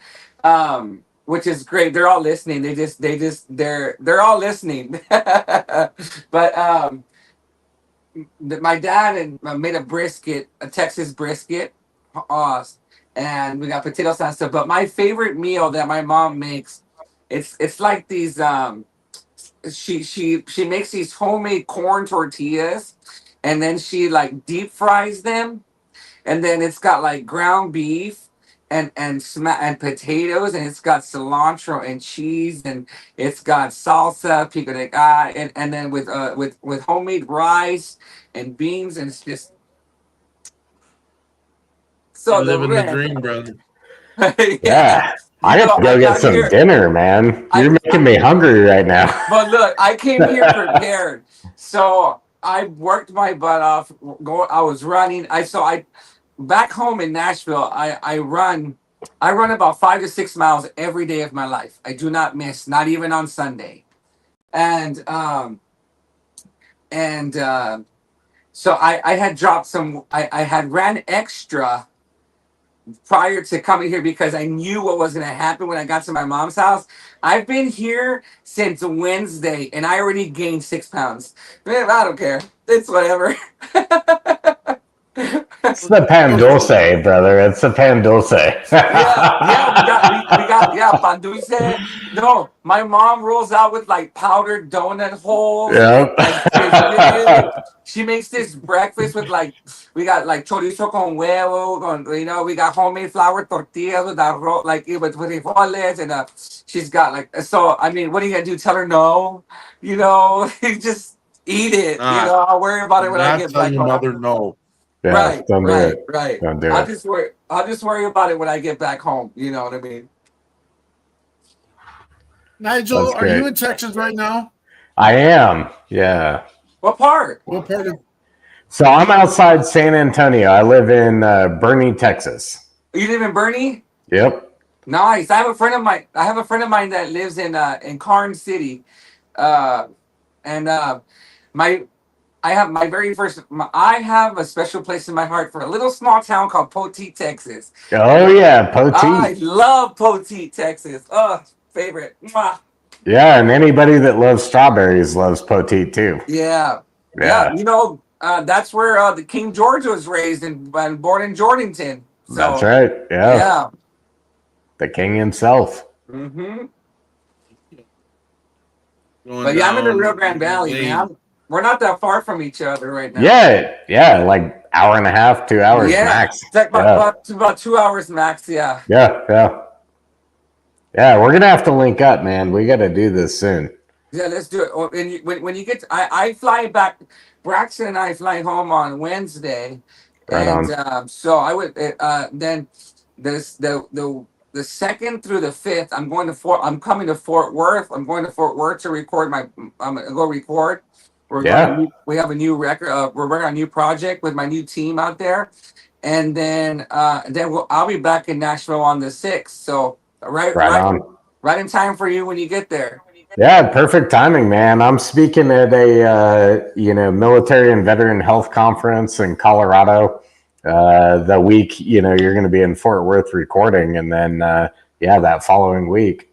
which is great. They're all listening. They're all listening. But my dad made a brisket, a Texas brisket. Uh, and we got potato salsa. But my favorite meal that my mom makes, it's like these she makes these homemade corn tortillas, and then she like deep fries them, and then it's got like ground beef and potatoes, and it's got cilantro and cheese, and it's got salsa pico de gallo, and then with homemade rice and beans, and it's just it. so You're the living the red. dream, brother. Yeah. I You have know, to go I get got some here. dinner, man. You're making me hungry right now. But look, I came here prepared. So I worked my butt off. I was running. I back home in Nashville. I run about 5 to 6 miles every day of my life. I do not miss, not even on Sunday. And so I had dropped some. I had ran extra prior to coming here because I knew what was going to happen when I got to my mom's house. I've been here since Wednesday and I already gained 6 pounds. Man, I don't care. It's whatever. It's the pan dulce, brother. It's the pan dulce. Yeah, we got yeah, pan dulce. No, my mom rolls out with like powdered donut holes and Yep. like biscuit. She makes this breakfast with like we got like chorizo con huevo, we got homemade flour tortillas with arroz, like with frijoles, and she's got like so. I mean, what are you gonna do? Tell her no? You know, just eat it. I'll worry about it when I Not get tell back your home. mother no. Yeah, Right, don't do right, it. right. Don't do I'll it. just worry about it when I get back home. You know what I mean? Nigel, That's are you great. in Texas right now? I am. Yeah. What part? What part of So I'm outside San Antonio. I live in Bernie, Texas. You live in Bernie? Yep. Nice. I have a friend of mine that lives in Karn City, and my I have my very first. I have a special place in my heart for a little small town called Poteet, Texas. Oh yeah, I Poteet. love Poteet, Texas. Oh, favorite. Mwah. Yeah, and anybody that loves strawberries loves Poteet too. Yeah. Yeah. You know, that's where the King George was raised and born in Jordanton. So, That's right. Yeah. Yeah. The king himself. Mm-hmm. going But yeah, I'm in the down Rio Grande Valley, lane? man. We're not that far from each other right now. Yeah, like hour and a half, 2 hours Yeah, max. it's like about 2 hours max. Yeah. Yeah, we're gonna have to link up, man. We got to do this soon. Yeah, let's do it. Oh, and when you get, I fly back. Braxton and I fly home on Wednesday, Right and on. so I would then the second through the fifth. I'm coming to Fort Worth. I'm going to Fort Worth to record I'm gonna go record. We have a new record. We're working on a new project with my new team out there, and then I'll be back in Nashville on the 6th. So Right on. right in time for you when you get there. Yeah, perfect timing, man. I'm speaking at a military and veteran health conference in Colorado. The week you're going to be in Fort Worth recording, and then that following week,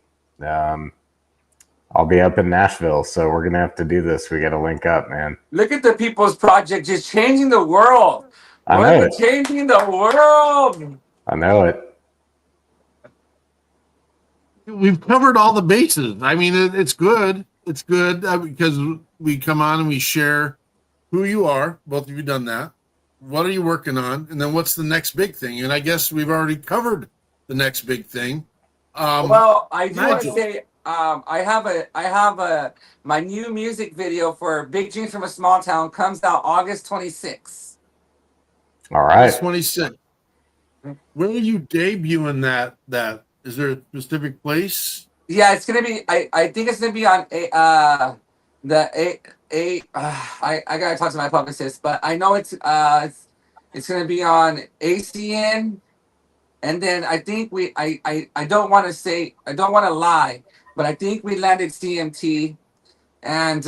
I'll be up in Nashville, so we're gonna have to do this. We got to link up, man. Look at the People's Project just changing the world. I know it. Changing the world. I know it. We've covered all the bases. I mean, it's good. It's good because we come on and we share who you are. Both of you done that. What are you working on? And then what's the next big thing? And I guess we've already covered the next big thing. Well, I do want to Nigel. say I have a my new music video for Big Dreams from a Small Town comes out August 26th. All right. August 26th. Where are you debuting that? Is there a specific place? Yeah, it's gonna be. I think it's gonna be on I gotta talk to my publicist, but I know it's gonna be on ACN, and then I think I don't want to lie, but I think we landed CMT, and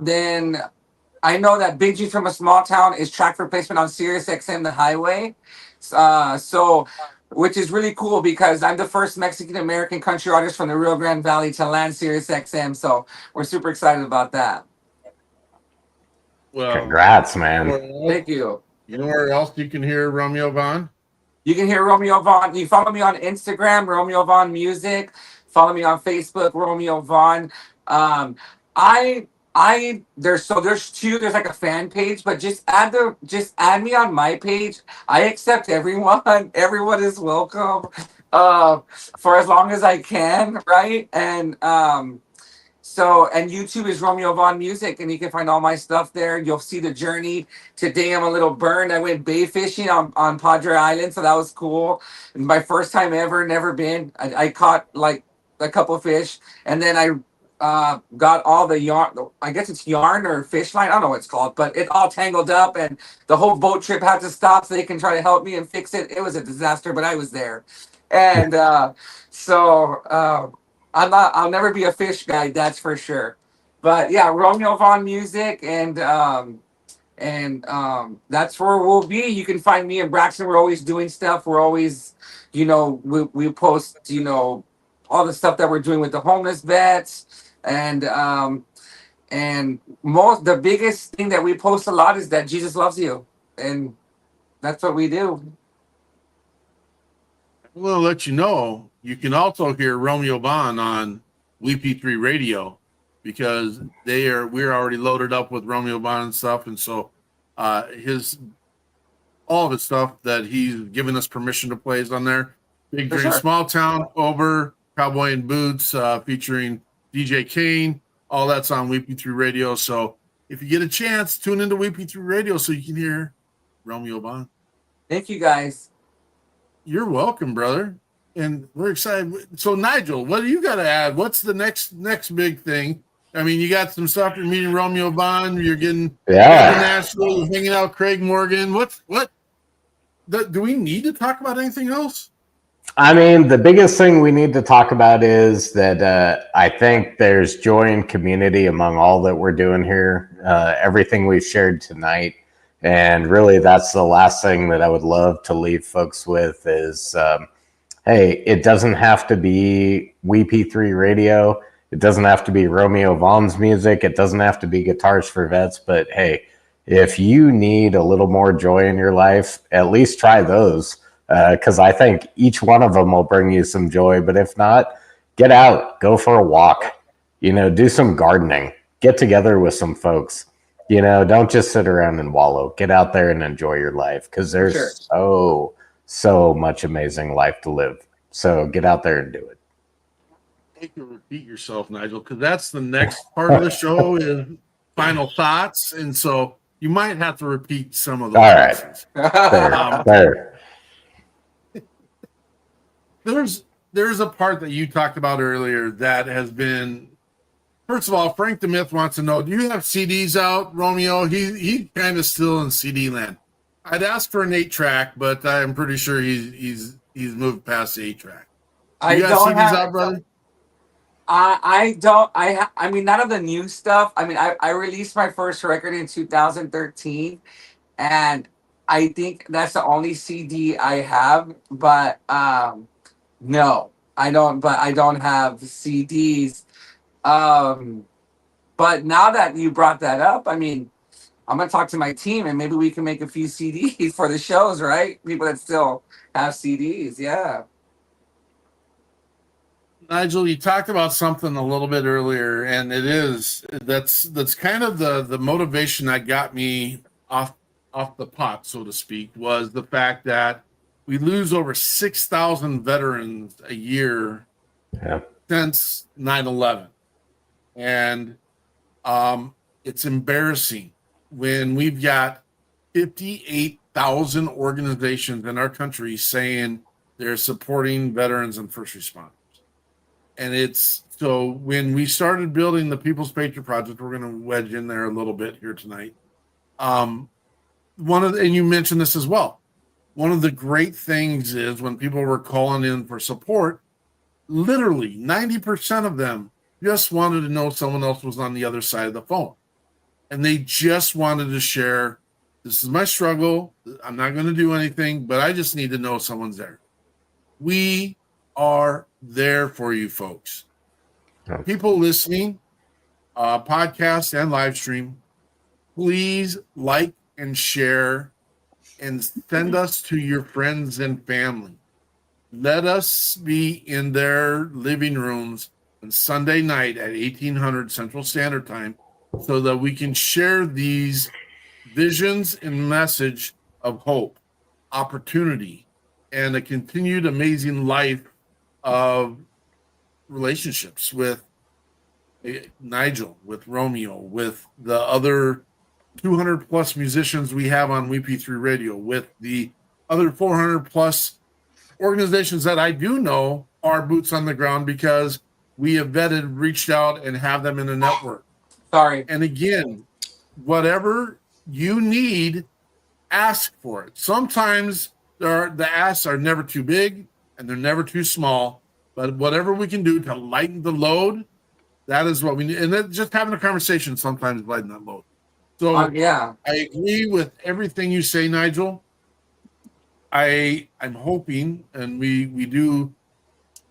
then I know that Big G from a Small Town is track replacement on Sirius XM The Highway, so. Which is really cool because I'm the first Mexican American country artist from the Rio Grande Valley to land Sirius XM. So we're super excited about that. Well, congrats, man. Thank you. You know where else you can hear Romeo Vaughn? You can hear Romeo Vaughn. You follow me on Instagram, Romeo Vaughn Music. Follow me on Facebook, Romeo Vaughn. There's two. There's like a fan page, but just add me on my page. I accept everyone. Everyone is welcome. For as long as I can, right? And and YouTube is Romeo Vaughn Music, and you can find all my stuff there. You'll see the journey. Today I'm a little burned. I went bay fishing on Padre Island, so that was cool. And my first time ever, never been. I caught like a couple fish, and then I got all the yarn. I guess it's yarn or fish line. I don't know what it's called, but it all tangled up, and the whole boat trip had to stop so they can try to help me and fix it. It was a disaster, but I was there, and I'll never be a fish guy, that's for sure. But yeah, Romeo Vaughn Music, and that's where we'll be. You can find me and Braxton. We're always doing stuff. We're always, we post, all the stuff that we're doing with the homeless vets, and the biggest thing that we post a lot is that Jesus loves you, and that's what we do. We'll let you know. You can also hear Romeo Vaughn on WP3 Radio because we're already loaded up with Romeo Vaughn and stuff, and so all of his stuff that he's given us permission to play is on there. Big Dream, Small Town, Over, Cowboy in Boots, featuring DJ Kane. All that's on WP3 Radio. So if you get a chance, tune into WP3 Radio so you can hear Romeo Vaughn. Thank you, guys. You're welcome, brother. And we're excited. So, Nigel, what do you got to add? What's the next big thing? I mean, you got some stuff. You're meeting Romeo Vaughn. You're getting international. You're hanging out with Craig Morgan. What? Do we need to talk about anything else? I mean, the biggest thing we need to talk about is that I think there's joy and community among all that we're doing here. Everything we've shared tonight. And really, that's the last thing that I would love to leave folks with is, hey, it doesn't have to be WP3 Radio. It doesn't have to be Romeo Vaughn's music. It doesn't have to be Guitars for Vets. But hey, if you need a little more joy in your life, at least try those. Because I think each one of them will bring you some joy. But if not, get out, go for a walk, do some gardening, get together with some folks. Don't just sit around and wallow. Get out there and enjoy your life because there's so much amazing life to live. So get out there and do it. You can repeat yourself, Nigel, because that's the next part of the show is final thoughts. And so you might have to repeat some of those. All right. There. There's a part that you talked about earlier that has been, first of all, Frank the Myth wants to know, do you have CDs out, Romeo? He kind of still in CD land. I'd ask for an 8-track, but I'm pretty sure he's moved past the 8-track. I don't have out, brother. I don't. I mean, none of the new stuff. I mean, I released my first record in 2013, and I think that's the only CD I have. But no, I don't have CDs. But now that you brought that up, I mean, I'm gonna talk to my team and maybe we can make a few CDs for the shows, right? People that still have CDs, yeah. Nigel, you talked about something a little bit earlier, and that's kind of the motivation that got me off the pot, so to speak, was the fact that we lose over 6,000 veterans a year Yeah. since 9/11, and it's embarrassing when we've got 58,000 organizations in our country saying they're supporting veterans and first responders. And it's so when we started building the People's Patriot Project, we're going to wedge in there a little bit here tonight. And you mentioned this as well. One of the great things is when people were calling in for support, literally 90% of them just wanted to know someone else was on the other side of the phone. And they just wanted to share, this is my struggle. I'm not going to do anything, but I just need to know someone's there. We are there for you folks. People listening, podcast and live stream, please like and share and send us to your friends and family. Let us be in their living rooms on Sunday night at 1800 Central Standard Time so that we can share these visions and message of hope, opportunity, and a continued amazing life of relationships with Nigel, with Romeo, with the other 200 plus musicians we have on WP3 Radio, with the other 400 plus organizations that I do know are boots on the ground because we have vetted, reached out, and have them in a network. Sorry. And again, whatever you need, ask for it. Sometimes the asks are never too big and they're never too small, but whatever we can do to lighten the load, that is what we need. And then just having a conversation sometimes lighten that load. So yeah, I agree with everything you say, Nigel. I'm hoping, and we do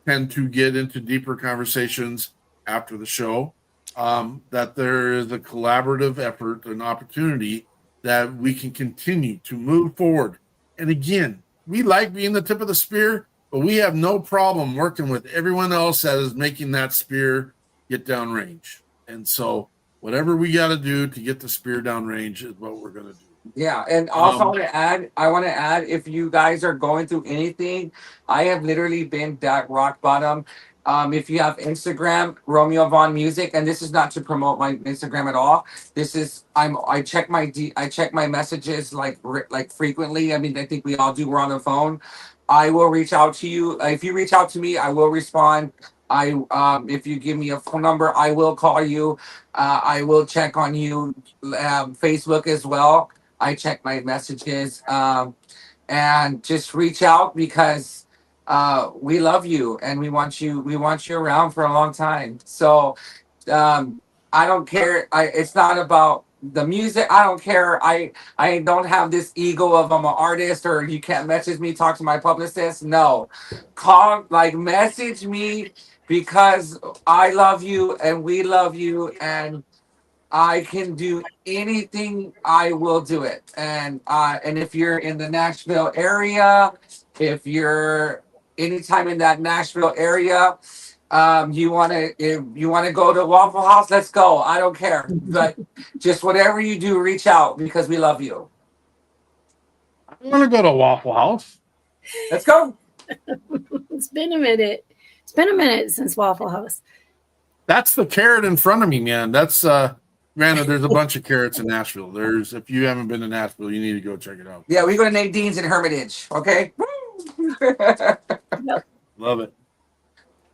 tend to get into deeper conversations after the show, that there is a collaborative effort and opportunity that we can continue to move forward. And again, we like being the tip of the spear, but we have no problem working with everyone else that is making that spear get downrange. And so whatever we got to do to get the spear downrange is what we're going to do. Yeah, and also I want to add, if you guys are going through anything, I have literally been at rock bottom. If you have Instagram, Romeo Vaughn Music, and this is not to promote my Instagram at all. This is I check my messages like frequently. I mean, I think we all do. We're on the phone. I will reach out to you. If you reach out to me, I will respond. If you give me a phone number, I will call you. I will check on you. Facebook as well. I check my messages, and just reach out because we love you and we want you around for a long time. So I don't care. It's not about the music. I don't care. I don't have this ego of I'm an artist or you can't message me, talk to my publicist. No, message me because I love you and we love you and I can do anything. I will do it. And if you're in the Nashville area, if you're anytime in that Nashville area, if you want to go to Waffle House, let's go. I don't care. But just whatever you do, reach out because we love you. I want to go to Waffle House. Let's go. It's been a minute. It's been a minute since Waffle House. That's the carrot in front of me, man. That's granted, there's a bunch of carrots in Nashville. If you haven't been to Nashville, you need to go check it out. Yeah, we go to Nadine's in Hermitage. Okay. Love it.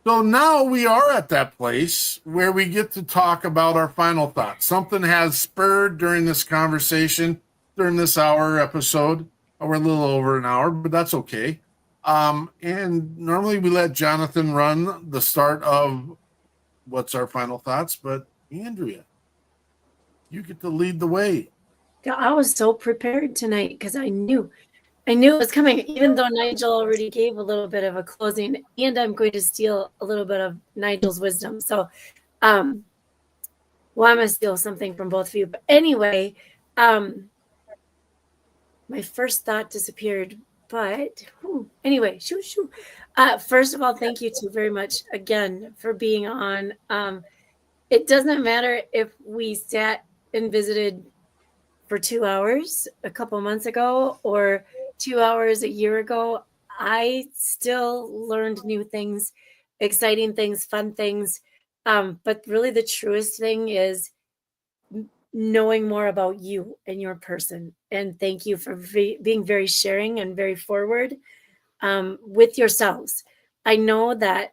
So now we are at that place where we get to talk about our final thoughts. Something has spurred during this conversation, during this hour episode. We're a little over an hour, but that's okay. And normally we let Jonathan run the start of what's our final thoughts, but Andrea, you get to lead the way. I was so prepared tonight because I knew I knew it was coming, even though Nigel already gave a little bit of a closing, and I'm going to steal a little bit of Nigel's wisdom. So, well, I'm going to steal something from both of you. But anyway, my first thought disappeared. But anyway, shoo. First of all, thank you two very much again for being on. It doesn't matter if we sat and visited for 2 hours a couple months ago or 2 hours a year ago. I still learned new things, exciting things, fun things. But really, the truest thing is knowing more about you and your person. And thank you for being very sharing and very forward with yourselves. I know that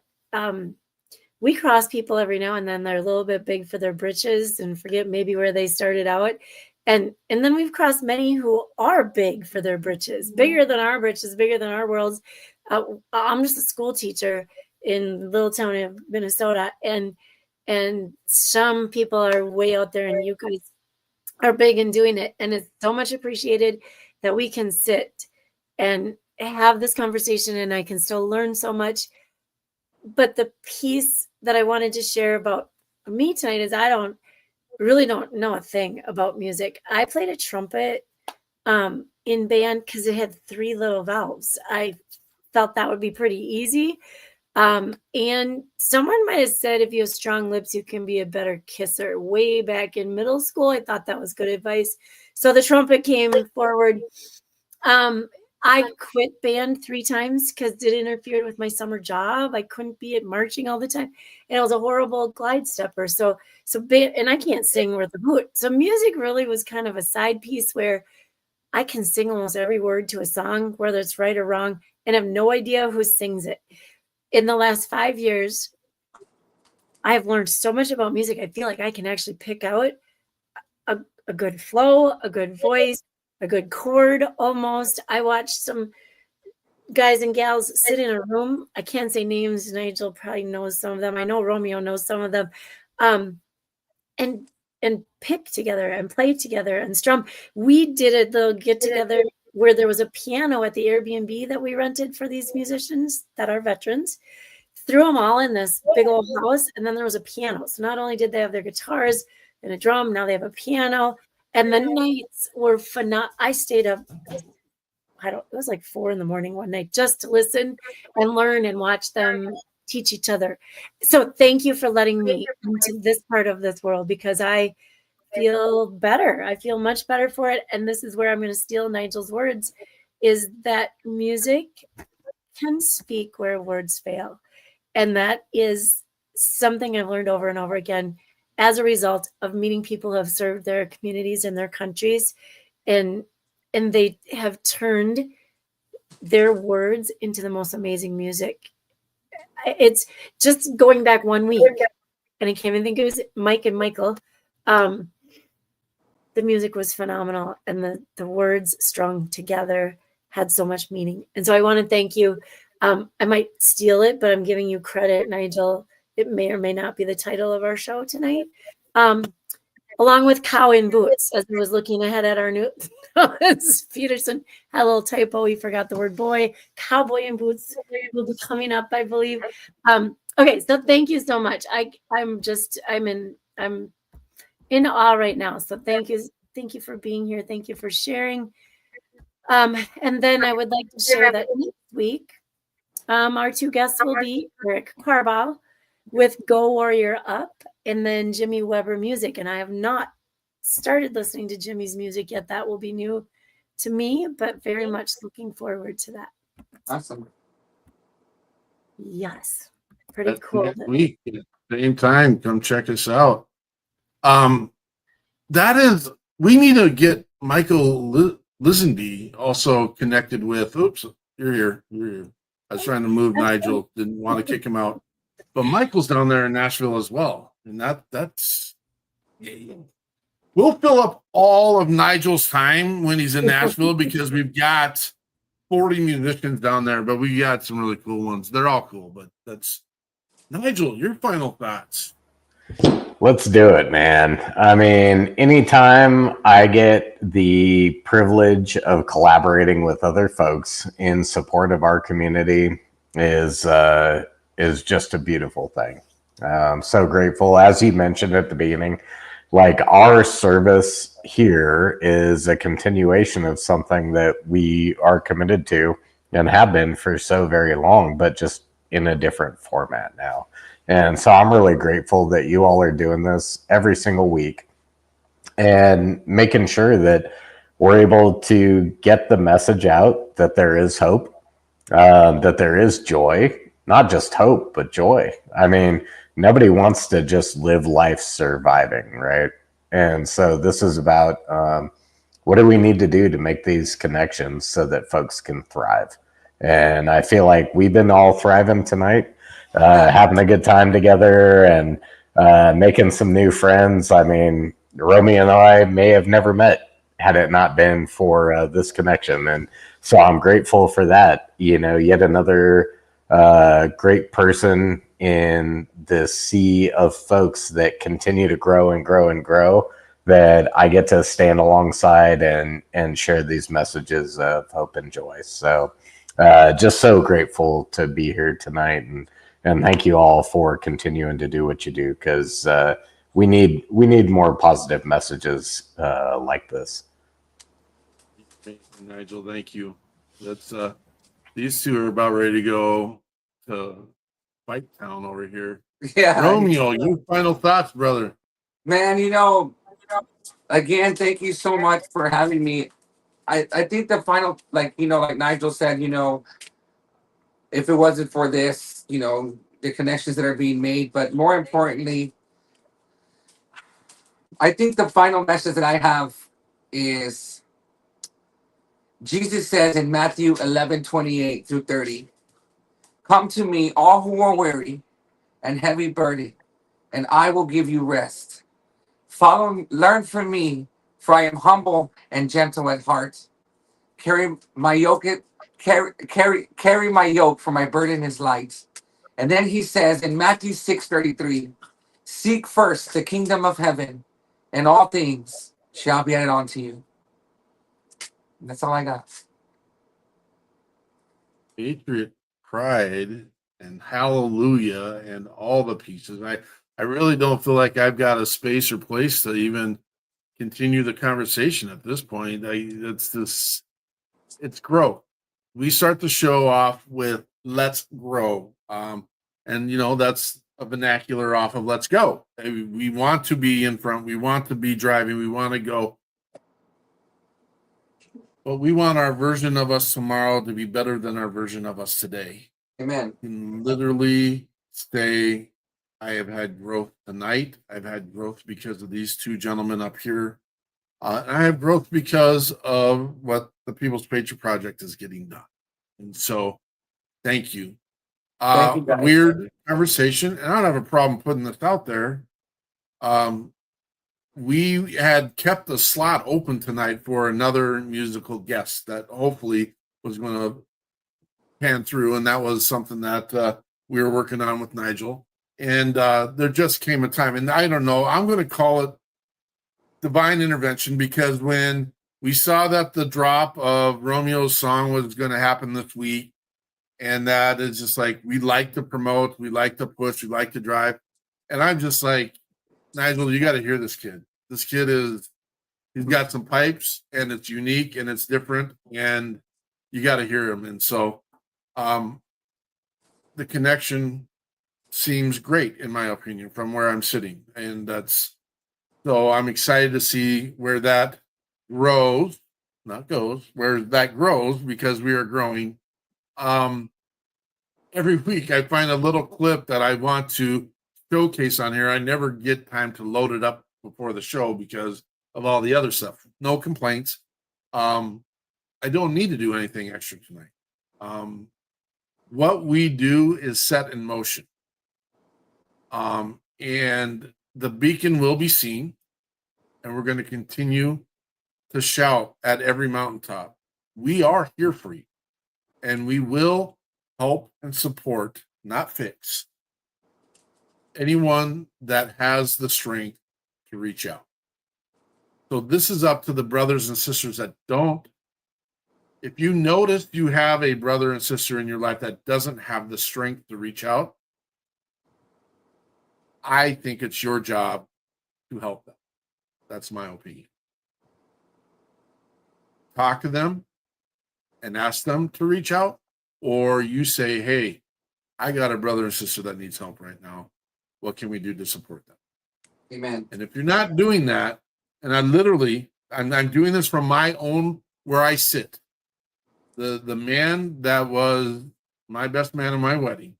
we cross people every now and then. They're a little bit big for their britches and forget maybe where they started out. And then we've crossed many who are big for their britches, bigger than our britches, bigger than our worlds. I'm just a school teacher in the little town of Minnesota, and some people are way out there, and you guys are big in doing it. And it's so much appreciated that we can sit and have this conversation, and I can still learn so much. But the piece that I wanted to share about me tonight is I really don't know a thing about music. I played a trumpet in band because it had 3 little valves. I felt that would be pretty easy. And someone might have said, if you have strong lips, you can be a better kisser. Way back in middle school, I thought that was good advice. So the trumpet came forward. I quit band 3 times because it interfered with my summer job. I couldn't be at marching all the time, and it was a horrible glide stepper. So band, and I can't sing worth a hoot. So music really was kind of a side piece where I can sing almost every word to a song, whether it's right or wrong, and have no idea who sings it. In the last 5 years, I have learned so much about music. I feel like I can actually pick out a good flow, a good voice, a good chord almost. I watched some guys and gals sit in a room. I can't say names. Nigel probably knows some of them. I know Romeo knows some of them. And pick together and play together and strum. We did a little get together where there was a piano at the Airbnb that we rented for these musicians that are veterans. Threw them all in this big old house, and then there was a piano. So not only did they have their guitars and a drum, now they have a piano. And the nights were phenomenal. I stayed up, it was like 4 a.m. one night just to listen and learn and watch them teach each other. So thank you for letting me into this part of this world, because I feel better. I feel much better for it. And this is where I'm going to steal Nigel's words, is that music can speak where words fail. And that is something I've learned over and over again as a result of meeting people who have served their communities and their countries, and they have turned their words into the most amazing music. It's just going back 1 week, and I can't even think it was Mike and Michael. The music was phenomenal, and the words strung together had so much meaning. And so I want to thank you. I might steal it, but I'm giving you credit, Nigel. It may or may not be the title of our show tonight. Along with Cow in Boots, as I was looking ahead at our new Peterson had a little typo. He forgot the word boy. Cowboy in Boots will be coming up, I believe. Okay, so thank you so much. I'm in awe right now. So thank you for being here. Thank you for sharing. And then I would like to share that next week, our 2 guests will be Eric Carval with Go Warrior Up, and then Jimmy Weber Music. And I have not started listening to Jimmy's music yet. That will be new to me, but very much looking forward to that. Awesome. Yes. Pretty cool. Next week, same time, come check us out. We need to get Michael Lisenby also connected with. Oops, you're here. I was trying to move Nigel, didn't want to kick him out. But Michael's down there in Nashville as well. And that's we'll fill up all of Nigel's time when he's in Nashville, because we've got 40 musicians down there, but we got some really cool ones. They're all cool, but that's Nigel, your final thoughts. Let's do it, man. I mean, anytime I get the privilege of collaborating with other folks in support of our community is just a beautiful thing. So grateful, as you mentioned at the beginning, like our service here is a continuation of something that we are committed to and have been for so very long, but just in a different format now. And so I'm really grateful that you all are doing this every single week and making sure that we're able to get the message out that there is hope, that there is joy, not just hope, but joy. I mean, nobody wants to just live life surviving, right? And so this is about what do we need to do to make these connections so that folks can thrive. And I feel like we've been all thriving tonight, having a good time together and making some new friends. I mean, Romy and I may have never met had it not been for this connection. And so I'm grateful for that. You know, yet another great person in the sea of folks that continue to grow and grow and grow that I get to stand alongside and share these messages of hope and joy. So just so grateful to be here tonight, and thank you all for continuing to do what you do, because we need more positive messages like this. Nigel, thank you. That's these two are about ready to go to Fight Town over here. Yeah. Romeo, your final thoughts, brother. Man, again, thank you so much for having me. I think the final, like Nigel said, if it wasn't for this, the connections that are being made, but more importantly, I think the final message that I have is Jesus says in Matthew 11:28-30, "Come to me, all who are weary and heavy burdened, and I will give you rest. Learn from me, for I am humble and gentle at heart. Carry my yoke, carry my yoke, for my burden is light." And then he says in Matthew 6:33, "Seek first the kingdom of heaven, and all things shall be added unto you." And that's all I got. Patriot pride and hallelujah and all the pieces. I really don't feel like I've got a space or place to even continue the conversation at this point. It's grow. We start the show off with let's grow. And that's a vernacular off of let's go. We want to be in front, we want to be driving, we want to go. But we want our version of us tomorrow to be better than our version of us today. Amen. Can literally say, I have had growth tonight. I've had growth because of these two gentlemen up here. I have growth because of what the People's Patriot Project is getting done. And so, thank you. Thank you, guys. Weird conversation, and I don't have a problem putting this out there. We had kept the slot open tonight for another musical guest that hopefully was going to pan through, and that was something that we were working on with Nigel. And there just came a time, and I don't know, I'm going to call it divine intervention, because when we saw that the drop of Romeo's song was going to happen this week, and that is just like, we like to promote, we like to push, we like to drive. And I'm just like, Nigel, you got to hear this kid. This kid he's got some pipes, and it's unique and it's different, and you got to hear him. And so the connection seems great, in my opinion, from where I'm sitting. And so I'm excited to see where that grows, not goes, where that grows, because we are growing. Every week I find a little clip that I want to showcase on here. I never get time to load it up before the show because of all the other stuff. No complaints. I don't need to do anything extra tonight. What we do is set in motion. And the beacon will be seen, and we're going to continue to shout at every mountaintop. We are here for you, and we will help and support, not fix, anyone that has the strength to reach out. So this is up to the brothers and sisters that don't. If you notice you have a brother and sister in your life that doesn't have the strength to reach out, I think it's your job to help them. That's my opinion. Talk to them and ask them to reach out, or you say, hey, I got a brother and sister that needs help right now. What can we do to support them? Amen. And if you're not doing that, and I'm doing this from my own, where I sit. The man that was my best man in my wedding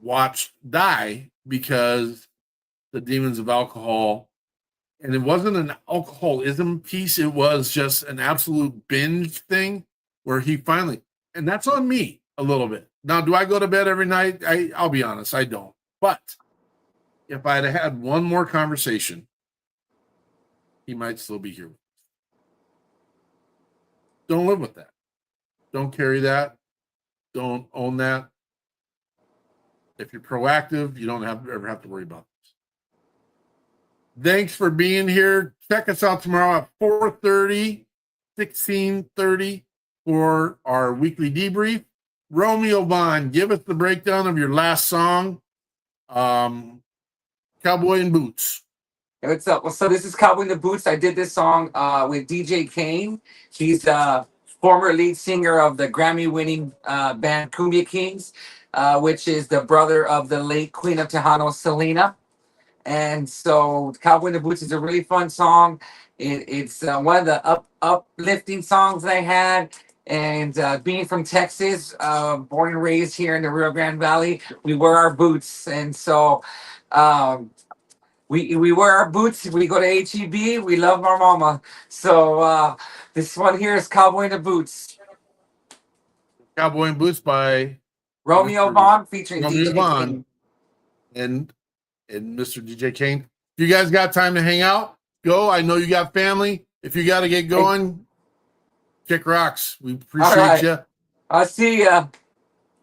watched die because the demons of alcohol, and it wasn't an alcoholism piece, it was just an absolute binge thing where he finally, and that's on me a little bit. Now, do I go to bed every night? I'll be honest, I don't. But if I'd had one more conversation, he might still be here. Don't live with that. Don't carry that. Don't own that. If you're proactive, you don't ever have to worry about this. Thanks for being here. Check us out tomorrow at 4:30, 16:30 for our weekly debrief. Romeo Vaughn, give us the breakdown of your last song, Cowboy in Boots. Hey, what's up? Well, so this is Cowboy in the Boots. I did this song with DJ Kane. He's the former lead singer of the Grammy-winning band Cumbia Kings, which is the brother of the late Queen of Tejano, Selena. And so Cowboy in the Boots is a really fun song. It's one of the uplifting songs I had. And being from Texas, born and raised here in the Rio Grande Valley, we wear our boots. And so we wear our boots. We go to HEB. We love our mama. So this one here is Cowboy in the Boots. Cowboy in Boots by Romeo Vaughn featuring Romeo DJ Vaughn Kane. and Mr. DJ Kane. If you guys got time to hang out, go. I know you got family. If you got to get going, kick rocks. We appreciate you. I see ya.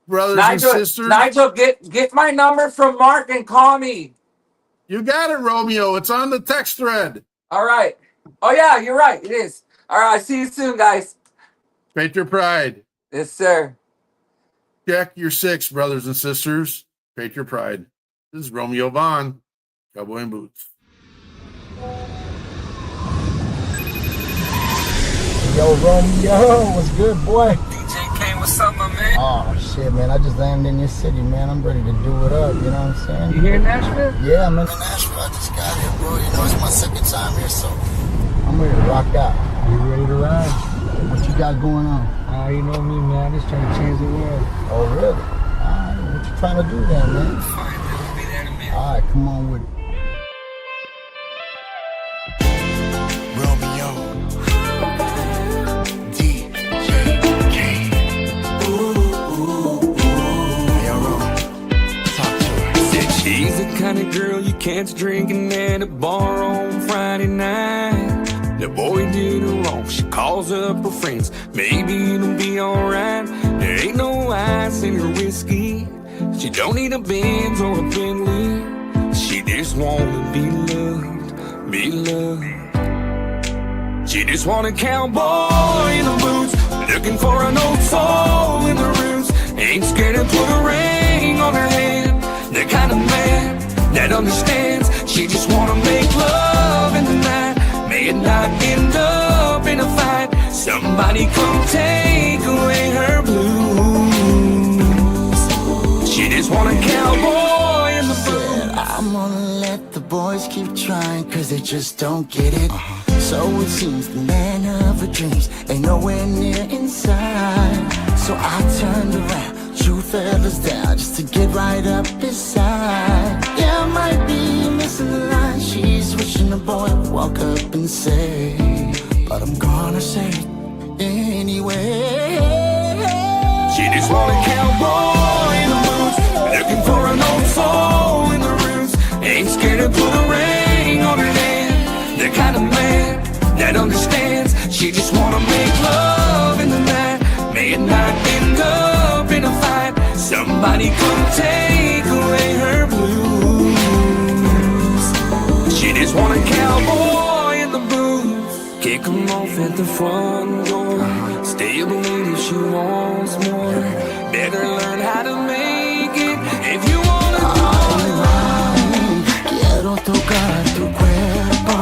Brothers Nigel, and sisters. Nigel, get my number from Mark and call me. You got it, Romeo. It's on the text thread. All right. Oh, yeah, you're right. It is. All right. See you soon, guys. Patriot Pride. Yes, sir. Check your 6, brothers and sisters. Patriot Pride. This is Romeo Vaughn, Cowboy in Boots. Yo, Romeo, what's good, boy? DJ Kane, what's up, my man? Oh, shit, man. I just landed in your city, man. I'm ready to do it up, you know what I'm saying? You here in Nashville? Yeah, I'm in Nashville. I just got here, bro. You know, it's my second time here, so I'm ready to rock out. You ready to ride? What you got going on? You know me, man. Just trying to change the world. Oh, really? All right, what you trying to do then, man? Fine, man. We'll be there in a minute. All right, come on with it. She's the kind of girl you catch drinking at a bar on Friday night. The boy did her wrong, she calls up her friends. Maybe it'll be alright. There ain't no ice in her whiskey. She don't need a Benz or a Bentley. She just wanna be loved, be loved. She just want a cowboy in the boots, looking for an old soul in the roots. Ain't scared to put a ring on her hand. The kind of man that understands. She just wanna make love in the night. May it not end up in a fight. Somebody come take away her blues. She just want a cowboy in the boots. I'm gonna let the boys keep trying, cause they just don't get it. So it seems the man of her dreams ain't nowhere near inside. So I turned around, two fellas down, just to get right up beside. Yeah, I might be missing the line. She's wishing the boy would walk up and say, but I'm gonna say it anyway. She just want a cowboy in the boots, looking for an old soul in the roots. Ain't scared to put a ring on her hand. The kind of man that understands. She just wanna make love in the night. May it not end up in a fight. Somebody come take away her blues. off at the front door. Stable if she wants more. Better learn how to make it if you wanna Quiero tocar tu cuerpo,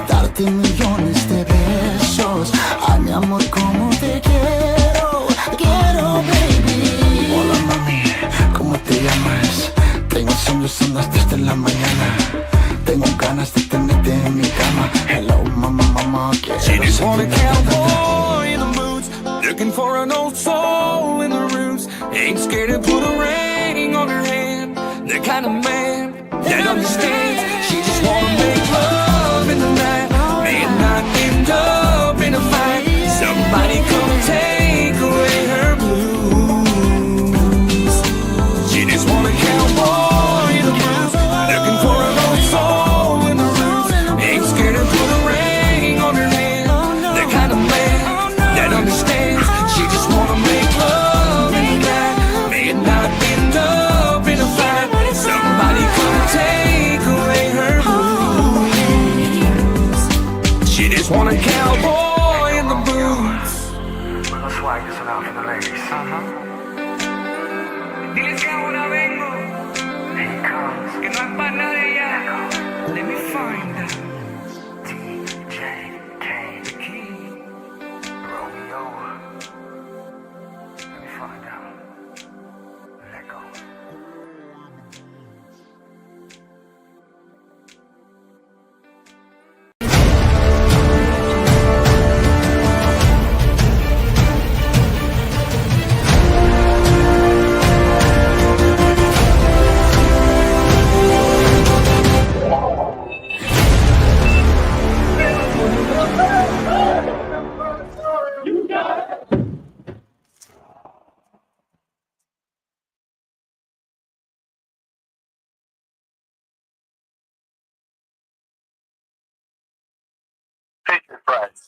darte millones de besos. Ay, mi amor, cómo te quiero, baby. Hola, mami, ¿cómo te llamas? Tengo sueños, son las 3 de la mañana. Tengo ganas de tenerte en mi cama. Hello, mama, quiero. She just want a cowboy in the boots, looking for an old soul in the roots. Ain't scared to put a ring on her hand. The kind of man that understands. She just wanna make love in the night, may not end up in a fight. Somebody come take away her blues. She just want a cowboy in the boots, looking for an old soul in the roots. Ain't scared to put a ring on her hand. The kind of man that understands. She just wanna make love in the night, may it not end up in a fight. Somebody come take away her blues. She just want a cowboy in the boots. Los swag is enough for the ladies. Dile que ahora vengo. Here he comes. Que no hay para nadie ya. Let me find her. DJ Kane. Romeo. Let me find out. Let go. Patriot Prize.